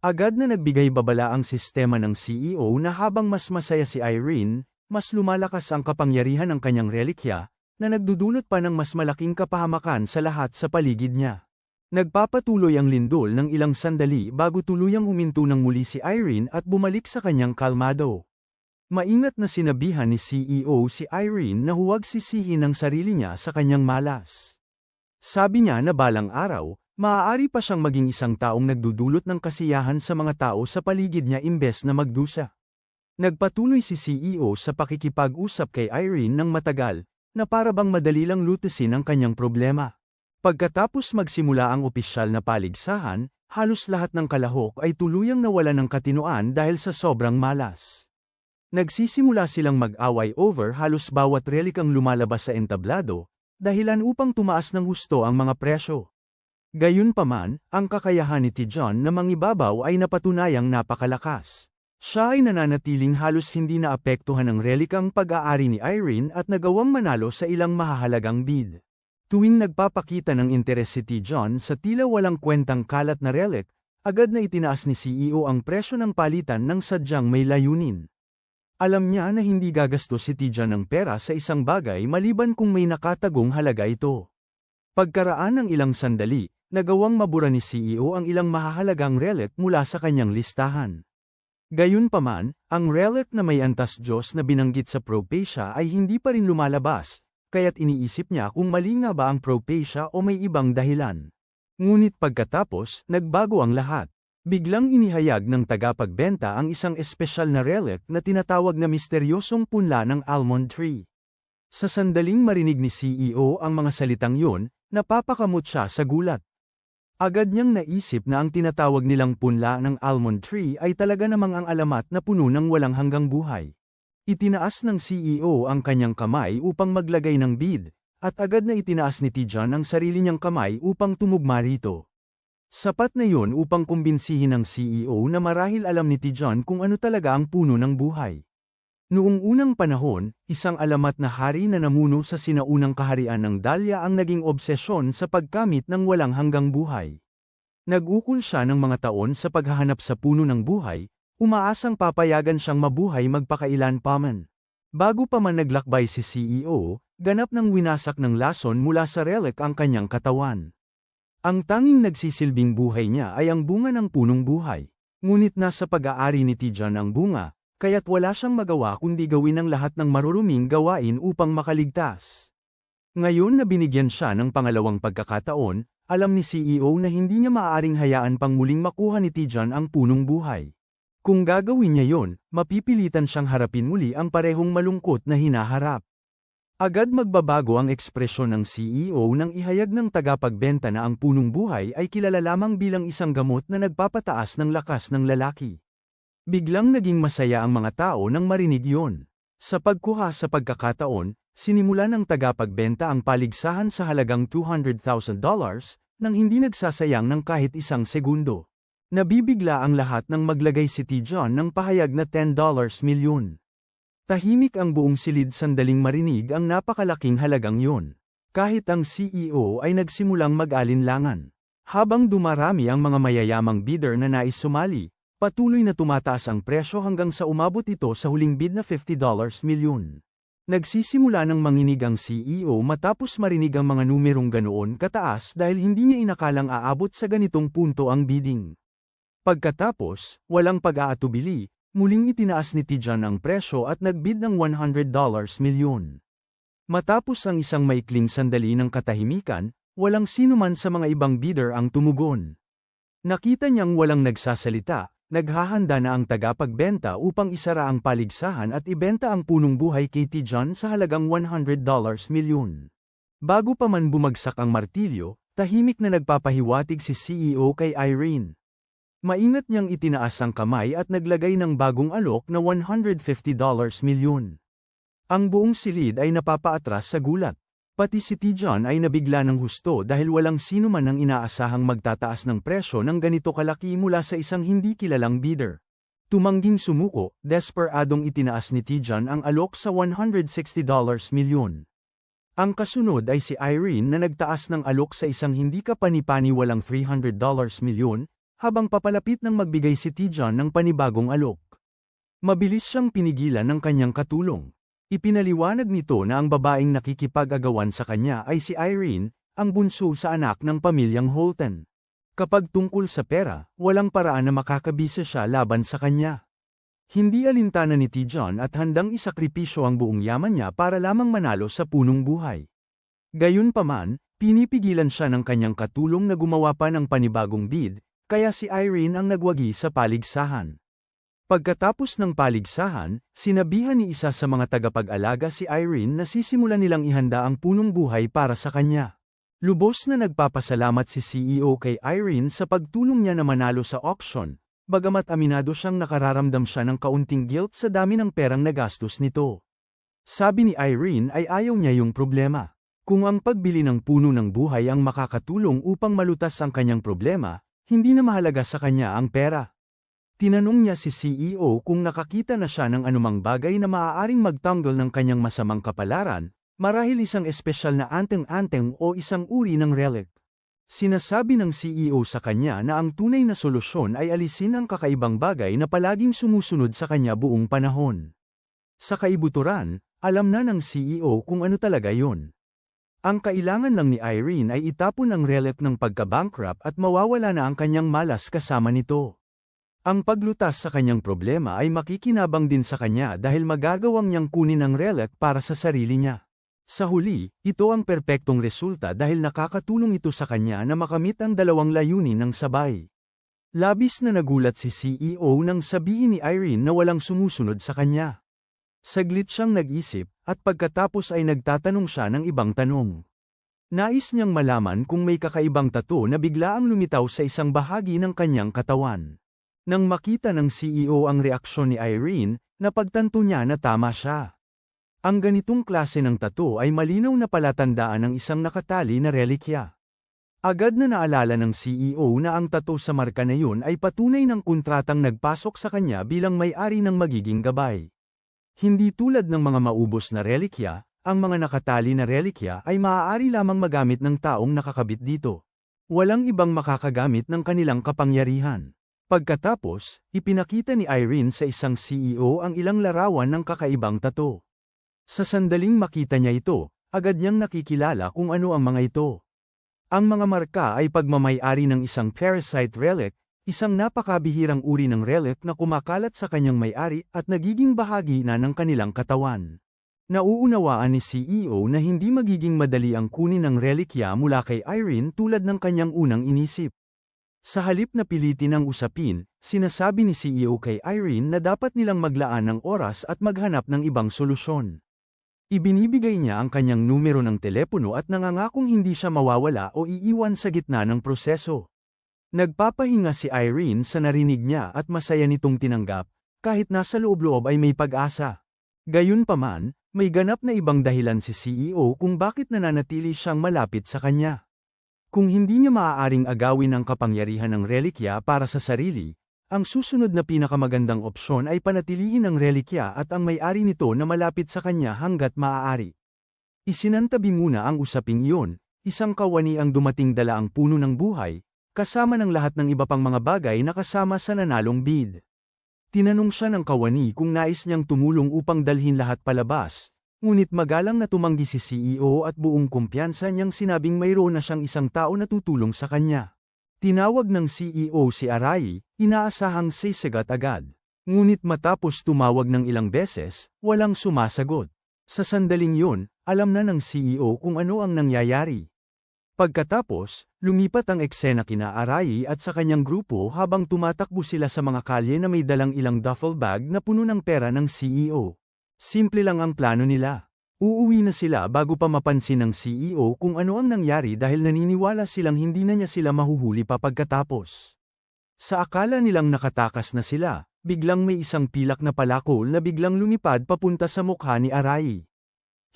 Agad na nagbigay babala ang sistema ng CEO na habang mas masaya si Irene, mas lumalakas ang kapangyarihan ng kanyang relikya, na nagdudulot pa ng mas malaking kapahamakan sa lahat sa paligid niya. Nagpapatuloy ang lindol ng ilang sandali bago tuluyang huminto ng muli si Irene at bumalik sa kanyang kalmado. Maingat na sinabihan ni CEO si Irene na huwag sisihin ang sarili niya sa kanyang malas. Sabi niya na balang araw, maaari pa siyang maging isang taong nagdudulot ng kasiyahan sa mga tao sa paligid niya imbes na magdusa. Nagpatuloy si CEO sa pakikipag-usap kay Irene ng matagal, na para bang madali lang lutusin ang kanyang problema. Pagkatapos magsimula ang opisyal na paligsahan, halos lahat ng kalahok ay tuluyang nawala ng katinoan dahil sa sobrang malas. Nagsisimula silang mag-away over halos bawat relikang lumalabas sa entablado, dahilan upang tumaas ng husto ang mga presyo. Gayunpaman, ang kakayahan ni Tijon na mangibabaw ay napatunayang napakalakas. Siya ay nananatiling halos hindi naapektuhan ng relikang pag-aari ni Irene at nagawang manalo sa ilang mahahalagang bid. Tuwing nagpapakita ng interes si Tijon sa tila walang kwentang kalat na relic, agad na itinaas ni CEO ang presyo ng palitan ng sadyang may layunin. Alam niya na hindi gagastos si Tijon ng pera sa isang bagay maliban kung may nakatagong halaga ito. Pagkaraan ng ilang sandali, nagawang mabura ni CEO ang ilang mahahalagang relic mula sa kanyang listahan. Gayunpaman, ang relic na may antas Diyos na binanggit sa Propecia ay hindi pa rin lumalabas, kaya't iniisip niya kung mali nga ba ang Propecia o may ibang dahilan. Ngunit pagkatapos, nagbago ang lahat. Biglang inihayag ng tagapagbenta ang isang espesyal na relic na tinatawag na misteryosong punla ng almond tree. Sa sandaling marinig ni CEO ang mga salitang yun, napapakamot siya sa gulat. Agad niyang naisip na ang tinatawag nilang punla ng almond tree ay talaga namang ang alamat na puno ng walang hanggang buhay. Itinaas ng CEO ang kanyang kamay upang maglagay ng bid, at agad na itinaas ni Tijon ang sarili niyang kamay upang tumugma rito. Sapat na yon upang kumbinsihin ng CEO na marahil alam ni Tijon kung ano talaga ang puno ng buhay. Noong unang panahon, isang alamat na hari na namuno sa sinaunang kaharian ng Dahlia ang naging obsesyon sa pagkamit ng walang hanggang buhay. Nag-ukol siya ng mga taon sa paghahanap sa puno ng buhay, umaasang papayagan siyang mabuhay magpakailan pa man. Bago pa man naglakbay si CEO, ganap nang winasak ng lason mula sa relic ang kanyang katawan. Ang tanging nagsisilbing buhay niya ay ang bunga ng punong buhay. Ngunit nasa pag-aari ni Tijon ang bunga, kaya't wala siyang magawa kundi gawin ang lahat ng maruruming gawain upang makaligtas. Ngayon na binigyan siya ng pangalawang pagkakataon, alam ni CEO na hindi niya maaaring hayaan pang muling makuha ni Tijon ang punong buhay. Kung gagawin niya yon, mapipilitan siyang harapin muli ang parehong malungkot na hinaharap. Agad magbabago ang ekspresyon ng CEO nang ihayag ng tagapagbenta na ang punong buhay ay kilala lamang bilang isang gamot na nagpapataas ng lakas ng lalaki. Biglang naging masaya ang mga tao nang marinig yon. Sa pagkuha sa pagkakataon, sinimula ng tagapagbenta ang paligsahan sa halagang $200,000 nang hindi nagsasayang ng kahit isang segundo. Nabibigla ang lahat nang maglagay si Tijon ng pahayag na $10 milyon. Tahimik ang buong silid sandaling marinig ang napakalaking halagang yon. Kahit ang CEO ay nagsimulang mag-alinlangan. Habang dumarami ang mga mayayamang bidder na nais sumali, patuloy na tumataas ang presyo hanggang sa umabot ito sa huling bid na $50 milyon. Nagsisimula ng manginig ang CEO matapos marinig ang mga numerong ganoon kataas dahil hindi niya inakalang aabot sa ganitong punto ang bidding. Pagkatapos, walang pag-aatubili, muling itinaas ni Tijon ang presyo at nagbid ng $100 milyon. Matapos ang isang maikling sandali ng katahimikan, walang sinuman sa mga ibang bidder ang tumugon. Nakita niyang walang nagsasalita, naghahanda na ang tagapagbenta upang isara ang paligsahan at ibenta ang punong buhay kay Tijon sa halagang $100 milyon. Bago pa man bumagsak ang martilyo, Tahimik na nagpapahiwatig si CEO kay Irene. Maingat niyang itinaas ang kamay at naglagay ng bagong alok na $150 milyon. Ang buong silid ay napapaatras sa gulat. Pati si Tijan ay nabigla ng husto dahil walang sino man ang inaasahang magtataas ng presyo ng ganito kalaki mula sa isang hindi kilalang bidder. Tumangging sumuko, desperadong itinaas ni Tijan ang alok sa $160 milyon. Ang kasunod ay si Irene na nagtaas ng alok sa isang hindi kapani-paniwalang $300 milyon, habang papalapit ng magbigay si Tijan ng panibagong alok. Mabilis siyang pinigilan ng kanyang katulong. Ipinaliwanag nito na ang babaeng nakikipag-agawan sa kanya ay si Irene, ang bunso sa anak ng pamilyang Holton. Kapag tungkol sa pera, walang paraan na makakabisa siya laban sa kanya. Hindi alintana ni Tijan at handang isakripisyo ang buong yaman niya para lamang manalo sa punong buhay. Gayunpaman, pinipigilan siya ng kanyang katulong na gumawa pa ng panibagong bid, kaya si Irene ang nagwagi sa paligsahan. Pagkatapos ng paligsahan, sinabihan ni isa sa mga tagapag-alaga si Irene na sisimulan nilang ihanda ang punong buhay para sa kanya. Lubos na nagpapasalamat si CEO kay Irene sa pagtulong niya na manalo sa auction. Bagamat aminado siyang nakararamdam siya ng kaunting guilt sa dami ng perang nagastos nito. Sabi ni Irene ay ayaw niya yung problema. Kung ang pagbili ng puno ng buhay ang makakatulong upang malutas ang kanyang problema, hindi na mahalaga sa kanya ang pera. Tinanong niya si CEO kung nakakita na siya ng anumang bagay na maaaring magtanggol ng kanyang masamang kapalaran, marahil isang espesyal na anteng-anteng o isang uri ng relic. Sinasabi ng CEO sa kanya na ang tunay na solusyon ay alisin ang kakaibang bagay na palaging sumusunod sa kanya buong panahon. Sa kaibuturan, alam na ng CEO kung ano talaga yon. Ang kailangan lang ni Irene ay itapon ang relic ng pagka-bankrupt at mawawala na ang kanyang malas kasama nito. Ang paglutas sa kanyang problema ay makikinabang din sa kanya dahil magagawang niyang kunin ang relic para sa sarili niya. Sa huli, ito ang perpektong resulta dahil nakakatulong ito sa kanya na makamit ang dalawang layunin ng sabay. Labis na nagulat si CEO nang sabihin ni Irene na walang sumusunod sa kanya. Saglit siyang nag-isip, at pagkatapos ay nagtatanong siya ng ibang tanong. Nais niyang malaman kung may kakaibang tattoo na biglaang lumitaw sa isang bahagi ng kanyang katawan. Nang makita ng CEO ang reaksyon ni Irene, napagtanto niya na tama siya. Ang ganitong klase ng tattoo ay malinaw na palatandaan ng isang nakatali na relikya. Agad na naalala ng CEO na ang tattoo sa marka na yun ay patunay ng kontratang nagpasok sa kanya bilang may-ari ng magiging gabay. Hindi tulad ng mga maubos na relikya, ang mga nakatali na relikya ay maaari lamang magamit ng taong nakakabit dito. Walang ibang makakagamit ng kanilang kapangyarihan. Pagkatapos, ipinakita ni Irene sa isang CEO ang ilang larawan ng kakaibang tattoo. Sa sandaling makita niya ito, agad niyang nakikilala kung ano ang mga ito. Ang mga marka ay pagmamay-ari ng isang parasite relic, isang napakabihirang uri ng relic na kumakalat sa kanyang may-ari at nagiging bahagi na ng kanilang katawan. Nauunawaan ni CEO na hindi magiging madali ang kunin ng relikya mula kay Irene tulad ng kanyang unang inisip. Sa halip na pilitin ang usapin, sinasabi ni CEO kay Irene na dapat nilang maglaan ng oras at maghanap ng ibang solusyon. Ibinibigay niya ang kanyang numero ng telepono at nangangakong hindi siya mawawala o iiwan sa gitna ng proseso. Nagpapahinga si Irene sa narinig niya at masaya nitong tinanggap, kahit nasa loob-loob ay may pag-asa. Gayunpaman, may ganap na ibang dahilan si CEO kung bakit nananatili siyang malapit sa kanya. Kung hindi niya maaaring agawin ang kapangyarihan ng relikya para sa sarili, ang susunod na pinakamagandang opsyon ay panatilihin ang relikya at ang may-ari nito na malapit sa kanya hanggat maaari. Isinantabi muna ang usaping iyon, isang kawani ang dumating dala ang puno ng buhay, kasama ng lahat ng iba pang mga bagay na kasama sa nanalong bid. Tinanong siya ng kawani kung nais niyang tumulong upang dalhin lahat palabas, ngunit magalang na tumanggi si CEO at buong kumpiyansa niyang sinabing mayroon na siyang isang tao na tutulong sa kanya. Tinawag ng CEO si Arai, inaasahang sisagot agad. Ngunit matapos tumawag ng ilang beses, walang sumasagot. Sa sandaling yun, alam na ng CEO kung ano ang nangyayari. Pagkatapos, lumipat ang eksena kina Arai at sa kanyang grupo habang tumatakbo sila sa mga kalye na may dalang ilang duffel bag na puno ng pera ng CEO. Simple lang ang plano nila. Uuwi na sila bago pa mapansin ng CEO kung ano ang nangyari dahil naniniwala silang hindi na niya sila mahuhuli pa pagkatapos. Sa akala nilang nakatakas na sila, biglang may isang pilak na palakol na biglang lumipad papunta sa mukha ni Arai.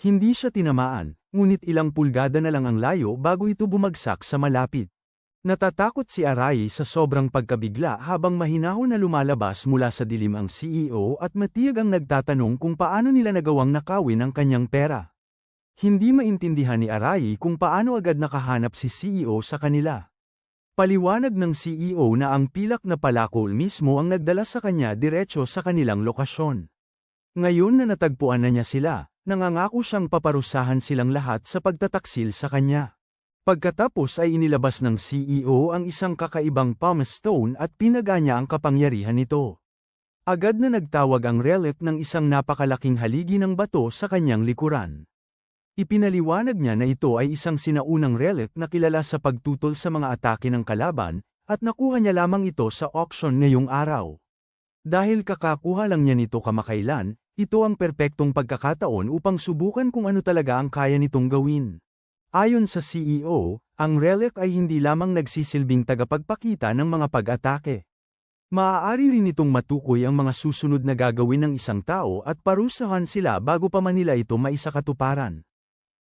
Hindi siya tinamaan, ngunit ilang pulgada na lang ang layo bago ito bumagsak sa malapit. Natatakot si Arai sa sobrang pagkabigla habang mahinahon na lumalabas mula sa dilim ang CEO at matiyag ang nagtatanong kung paano nila nagawang nakawin ang kanyang pera. Hindi maintindihan ni Arai kung paano agad nakahanap si CEO sa kanila. Paliwanag ng CEO na ang pilak na palakol mismo ang nagdala sa kanya diretso sa kanilang lokasyon. Ngayon na natagpuan na niya sila, nangangako siyang paparusahan silang lahat sa pagtataksil sa kanya. Pagkatapos ay inilabas ng CEO ang isang kakaibang pumice stone at pinaganya ang kapangyarihan nito. Agad na nagtawag ang relic ng isang napakalaking haligi ng bato sa kanyang likuran. Ipinaliwanag niya na ito ay isang sinaunang relic na kilala sa pagtutol sa mga atake ng kalaban, at nakuha niya lamang ito sa auction ngayong araw. Dahil kakakuha lang niya nito kamakailan, ito ang perpektong pagkakataon upang subukan kung ano talaga ang kaya nitong gawin. Ayon sa CEO, ang relic ay hindi lamang nagsisilbing tagapagpakita ng mga pag-atake. Maaari rin itong matukoy ang mga susunod na gagawin ng isang tao at parusahan sila bago pa man nila ito maisakatuparan.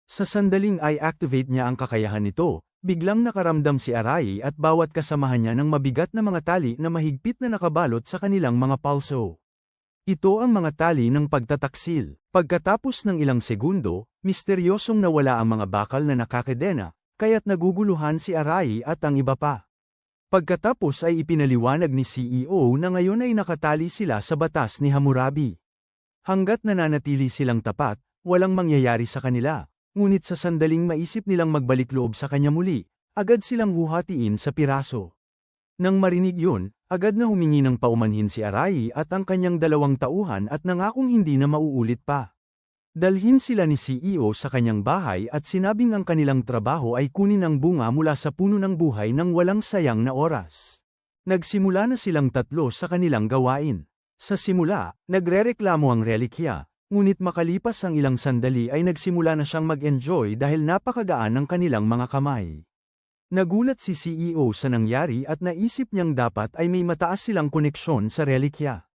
Sa sandaling i-activate niya ang kakayahan nito, biglang nakaramdam si Arai at bawat kasamahan niya ng mabigat na mga tali na mahigpit na nakabalot sa kanilang mga palso. Ito ang mga tali ng pagtataksil. Pagkatapos ng ilang segundo, misteryosong nawala ang mga bakal na nakakadena, kaya't naguguluhan si Arai at ang iba pa. Pagkatapos ay ipinaliwanag ni CEO na ngayon ay nakatali sila sa batas ni Hammurabi. Hanggat nananatili silang tapat, walang mangyayari sa kanila. Ngunit sa sandaling maisip nilang magbalik loob sa kanya muli, agad silang huhatiin sa piraso. Nang marinig yun, agad na humingi ng paumanhin si Arai at ang kanyang 2 tauhan at nangakong hindi na mauulit pa. Dalhin sila ni CEO sa kanyang bahay at sinabing ang kanilang trabaho ay kunin ang bunga mula sa puno ng buhay ng walang sayang na oras. Nagsimula na silang 3 sa kanilang gawain. Sa simula, nagrereklamo ang relikya. Ngunit makalipas ang ilang sandali ay nagsimula na siyang mag-enjoy dahil napakagaan ng kanilang mga kamay. Nagulat si CEO sa nangyari at naisip niyang dapat ay may mataas silang koneksyon sa relikya.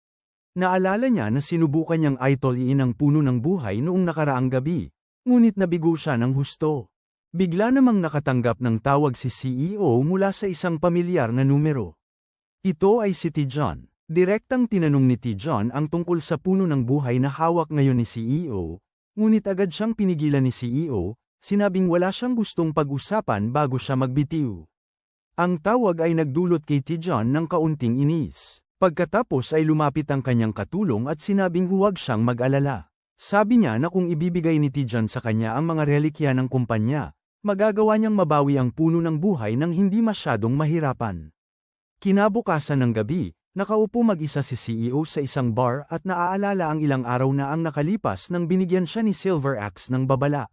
Naalala niya na sinubukan niyang itoliin ang puno ng buhay noong nakaraang gabi, ngunit nabigo siya ng husto. Bigla namang nakatanggap ng tawag si CEO mula sa isang pamilyar na numero. Ito ay si Tijan. Direktang tinanong ni Tijan ang tungkol sa puno ng buhay na hawak ngayon ni CEO, ngunit agad siyang pinigilan ni CEO, sinabing wala siyang gustong pag-usapan bago siya magbitiw. Ang tawag ay nagdulot kay Tijan ng kaunting inis. Pagkatapos ay lumapit ang kanyang katulong at sinabing huwag siyang mag-alala. Sabi niya na kung ibibigay ni Tijan sa kanya ang mga relikya ng kumpanya, magagawa niyang mabawi ang puno ng buhay nang hindi masyadong mahirapan. Kinabukasan ng gabi, nakaupo mag-isa si CEO sa isang bar at naaalala ang ilang araw na ang nakalipas nang binigyan siya ni Silver Axe ng babala.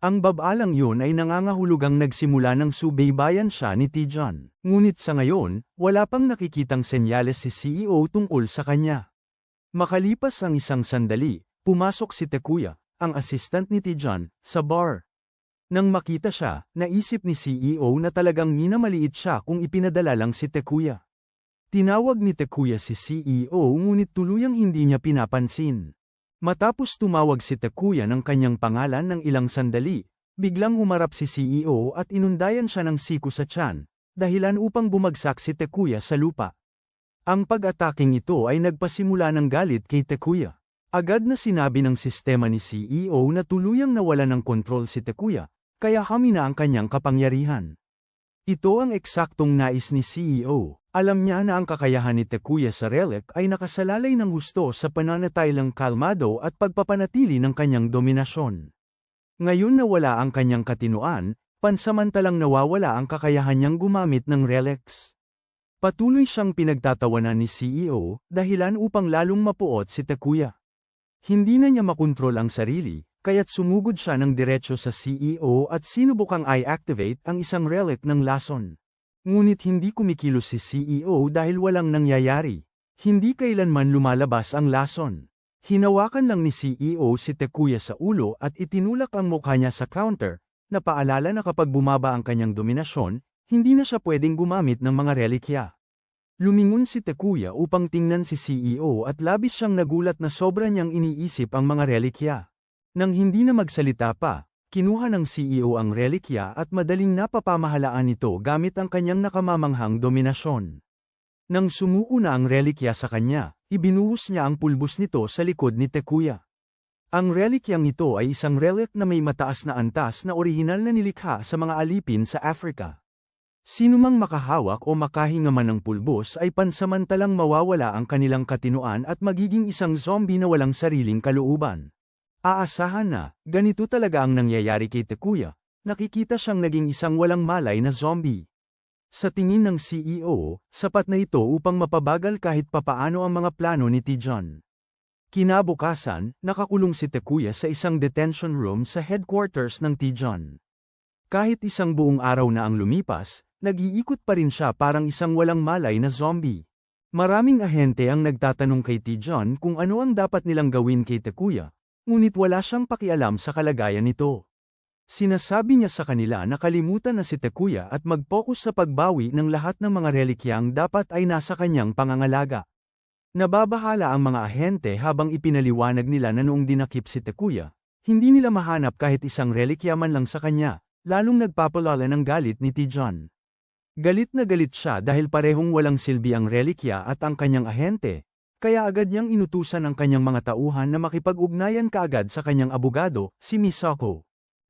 Ang babalang yun ay nangangahulugang nagsimula ng subaybayan siya ni Tijan. Ngunit sa ngayon, wala pang nakikitang senyales si CEO tungkol sa kanya. Makalipas ang isang sandali, pumasok si Takuya, ang assistant ni Tijan, sa bar. Nang makita siya, naisip ni CEO na talagang minamaliit siya kung ipinadala lang si Takuya. Tinawag ni Takuya si CEO ngunit tuluyang hindi niya pinapansin. Matapos tumawag si Takuya ng kanyang pangalan ng ilang sandali, biglang humarap si CEO at inundayan siya ng siku sa tiyan, dahilan upang bumagsak si Takuya sa lupa. Ang pag-ataking ito ay nagpasimula ng galit kay Takuya. Agad na sinabi ng sistema ni CEO na tuluyang nawala ng kontrol si Takuya, kaya hamina ang kanyang kapangyarihan. Ito ang eksaktong nais ni CEO. Alam niya na ang kakayahan ni Takuya sa relic ay nakasalalay ng husto sa pananatilang kalmado at pagpapanatili ng kanyang dominasyon. Ngayon na wala ang kanyang katinuan, pansamantalang nawawala ang kakayahan niyang gumamit ng relics. Patuloy siyang pinagtatawanan ni CEO, dahilan upang lalong mapuot si Takuya. Hindi na niya makontrol ang sarili, kaya't sumugod siya ng diretso sa CEO at sinubukang i-activate ang isang relic ng lason. Ngunit hindi kumikilos si CEO dahil walang nangyayari. Hindi kailanman lumalabas ang lason. Hinawakan lang ni CEO si Takuya sa ulo at itinulak ang mukha niya sa counter, na paalala na kapag bumaba ang kanyang dominasyon, hindi na siya pwedeng gumamit ng mga relikya. Lumingon si Takuya upang tingnan si CEO at labis siyang nagulat na sobra niyang iniisip ang mga relikya. Nang hindi na magsalita pa, kinuha ng CEO ang relikya at madaling napapamahalaan ito gamit ang kanyang nakamamanghang dominasyon. Nang sumuko na ang relikya sa kanya, ibinuhos niya ang pulbos nito sa likod ni Takuya. Ang relikyang ito ay isang relic na may mataas na antas na orihinal na nilikha sa mga alipin sa Africa. Sinumang makahawak o makahinga man ng pulbos ay pansamantalang mawawala ang kanilang katinoan at magiging isang zombie na walang sariling kalooban. Aasahan na, ganito talaga ang nangyayari kay Takuya, nakikita siyang naging isang walang malay na zombie. Sa tingin ng CEO, sapat na ito upang mapabagal kahit papaano ang mga plano ni Tijon. Kinabukasan, nakakulong si Takuya sa isang detention room sa headquarters ng Tijon. Kahit isang buong araw na ang lumipas, nag-iikot pa rin siya parang isang walang malay na zombie. Maraming ahente ang nagtatanong kay Tijon kung ano ang dapat nilang gawin kay Takuya, ngunit wala siyang pakialam sa kalagayan nito. Sinasabi niya sa kanila na kalimutan na si Takuya at mag-focus sa pagbawi ng lahat ng mga relikyang dapat ay nasa kanyang pangangalaga. Nababahala ang mga ahente habang ipinaliwanag nila na noong dinakip si Takuya, hindi nila mahanap kahit isang relikya man lang sa kanya, lalong nagpapalala ng galit ni Tijon. Galit na galit siya dahil parehong walang silbi ang relikya at ang kanyang ahente, kaya agad niyang inutusan ang kanyang mga tauhan na makipag-ugnayan kaagad sa kanyang abogado, si Misako.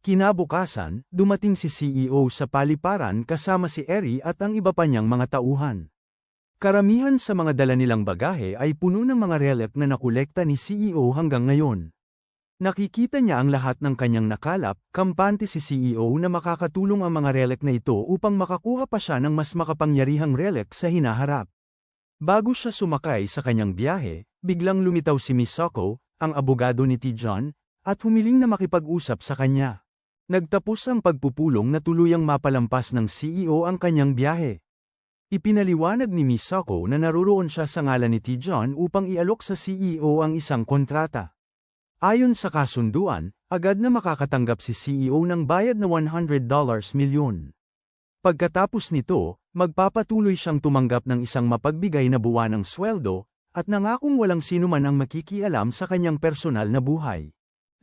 Kinabukasan, dumating si CEO sa paliparan kasama si Eri at ang iba pa niyang mga tauhan. Karamihan sa mga dala nilang bagahe ay puno ng mga relic na nakolekta ni CEO hanggang ngayon. Nakikita niya ang lahat ng kanyang nakalap, kampante si CEO na makakatulong ang mga relic na ito upang makakuha pa siya ng mas makapangyarihang relic sa hinaharap. Bago siya sumakay sa kanyang biyahe, biglang lumitaw si Misako, ang abogado ni Tijon, at humiling na makipag-usap sa kanya. Nagtapos ang pagpupulong na tuluyang mapalampas ng CEO ang kanyang biyahe. Ipinaliwanag ni Misako na naroroon siya sa ngalan ni Tijon upang ialok sa CEO ang isang kontrata. Ayon sa kasunduan, agad na makakatanggap si CEO ng bayad na $100 milyon. Pagkatapos nito, magpapatuloy siyang tumanggap ng isang mapagbigay na buwanang sweldo, at nangakong walang sinuman ang makikialam sa kanyang personal na buhay.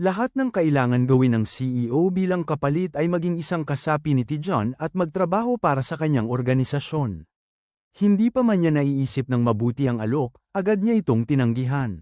Lahat ng kailangan gawin ng CEO bilang kapalit ay maging isang kasapi ni Tijon at magtrabaho para sa kanyang organisasyon. Hindi pa man niya naiisip ng mabuti ang alok, agad niya itong tinanggihan.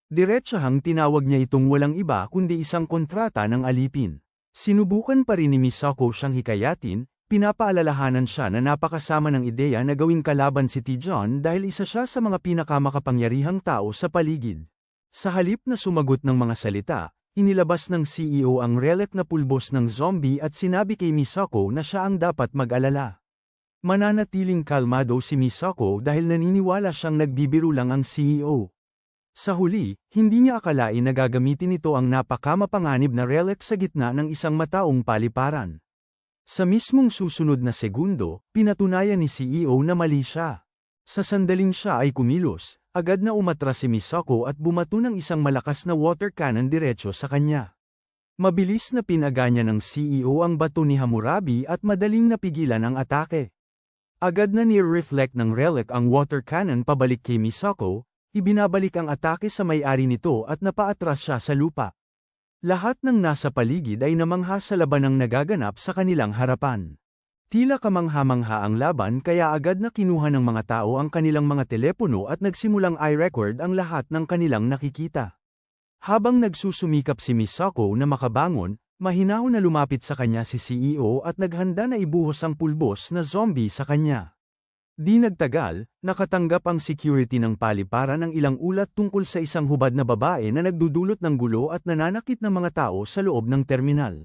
Diretsahang tinawag niya itong walang iba kundi isang kontrata ng alipin. Sinubukan pa rin ni Misako siyang hikayatin, pinapaalalahanan siya na napakasama ng ideya na gawing kalaban si Tijon dahil isa siya sa mga pinakamakapangyarihang tao sa paligid. Sa halip na sumagot ng mga salita, inilabas ng CEO ang relic na pulbos ng zombie at sinabi kay Misako na siya ang dapat mag-alala. Mananatiling kalmado si Misako dahil naniniwala siyang nagbibiro lang ang CEO. Sa huli, hindi niya akalain na gagamitin nito ang napakamapanganib na relic sa gitna ng isang mataong paliparan. Sa mismong susunod na segundo, pinatunayan ni CEO na mali siya. Sa sandaling siya ay kumilos, agad na umatras si Misako at bumato ng isang malakas na water cannon diretso sa kanya. Mabilis na pinaganya ng CEO ang bato ni Hammurabi at madaling napigilan ang atake. Agad na ni-reflect ng relic ang water cannon pabalik kay Misako, ibinabalik ang atake sa may-ari nito at napaatras siya sa lupa. Lahat ng nasa paligid ay namangha sa labanang nagaganap sa kanilang harapan. Tila kamangha-mangha ang laban kaya agad na kinuha ng mga tao ang kanilang mga telepono at nagsimulang i-record ang lahat ng kanilang nakikita. Habang nagsusumikap si Misako na makabangon, mahinahon na lumapit sa kanya si CEO at naghanda na ibuhos ang pulbos na zombie sa kanya. Di nagtagal, nakatanggap ang security ng paliparan ng ilang ulat tungkol sa isang hubad na babae na nagdudulot ng gulo at nananakit ng mga tao sa loob ng terminal.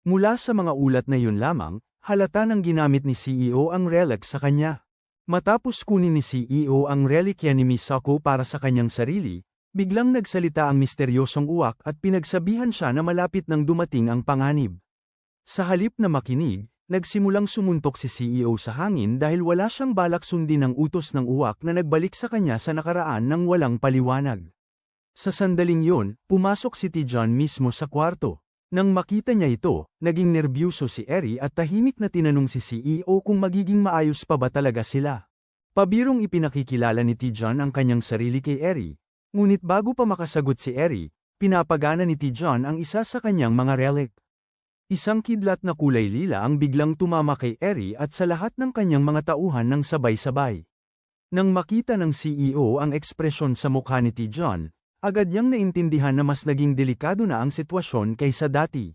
Mula sa mga ulat na yun lamang, halata nang ginamit ni CEO ang relic sa kanya. Matapos kunin ni CEO ang relikya ni Misako para sa kanyang sarili, biglang nagsalita ang misteryosong uwak at pinagsabihan siya na malapit nang dumating ang panganib. Sa halip na makinig, nagsimulang sumuntok si CEO sa hangin dahil wala siyang balak sundin ang utos ng uwak na nagbalik sa kanya sa nakaraan ng walang paliwanag. Sa sandaling yun, pumasok si Tijan mismo sa kwarto. Nang makita niya ito, naging nerbiyuso si Eri at tahimik na tinanong si CEO kung magiging maayos pa ba talaga sila. Pabirong ipinakikilala ni Tijan ang kanyang sarili kay Eri. Ngunit bago pa makasagot si Eri, pinapagana ni Tijan ang isa sa kanyang mga relic. Isang kidlat na kulay lila ang biglang tumama kay Eri at sa lahat ng kanyang mga tauhan ng sabay-sabay. Nang makita ng CEO ang ekspresyon sa mukha ni Tijan, agad niyang naintindihan na mas naging delikado na ang sitwasyon kaysa dati.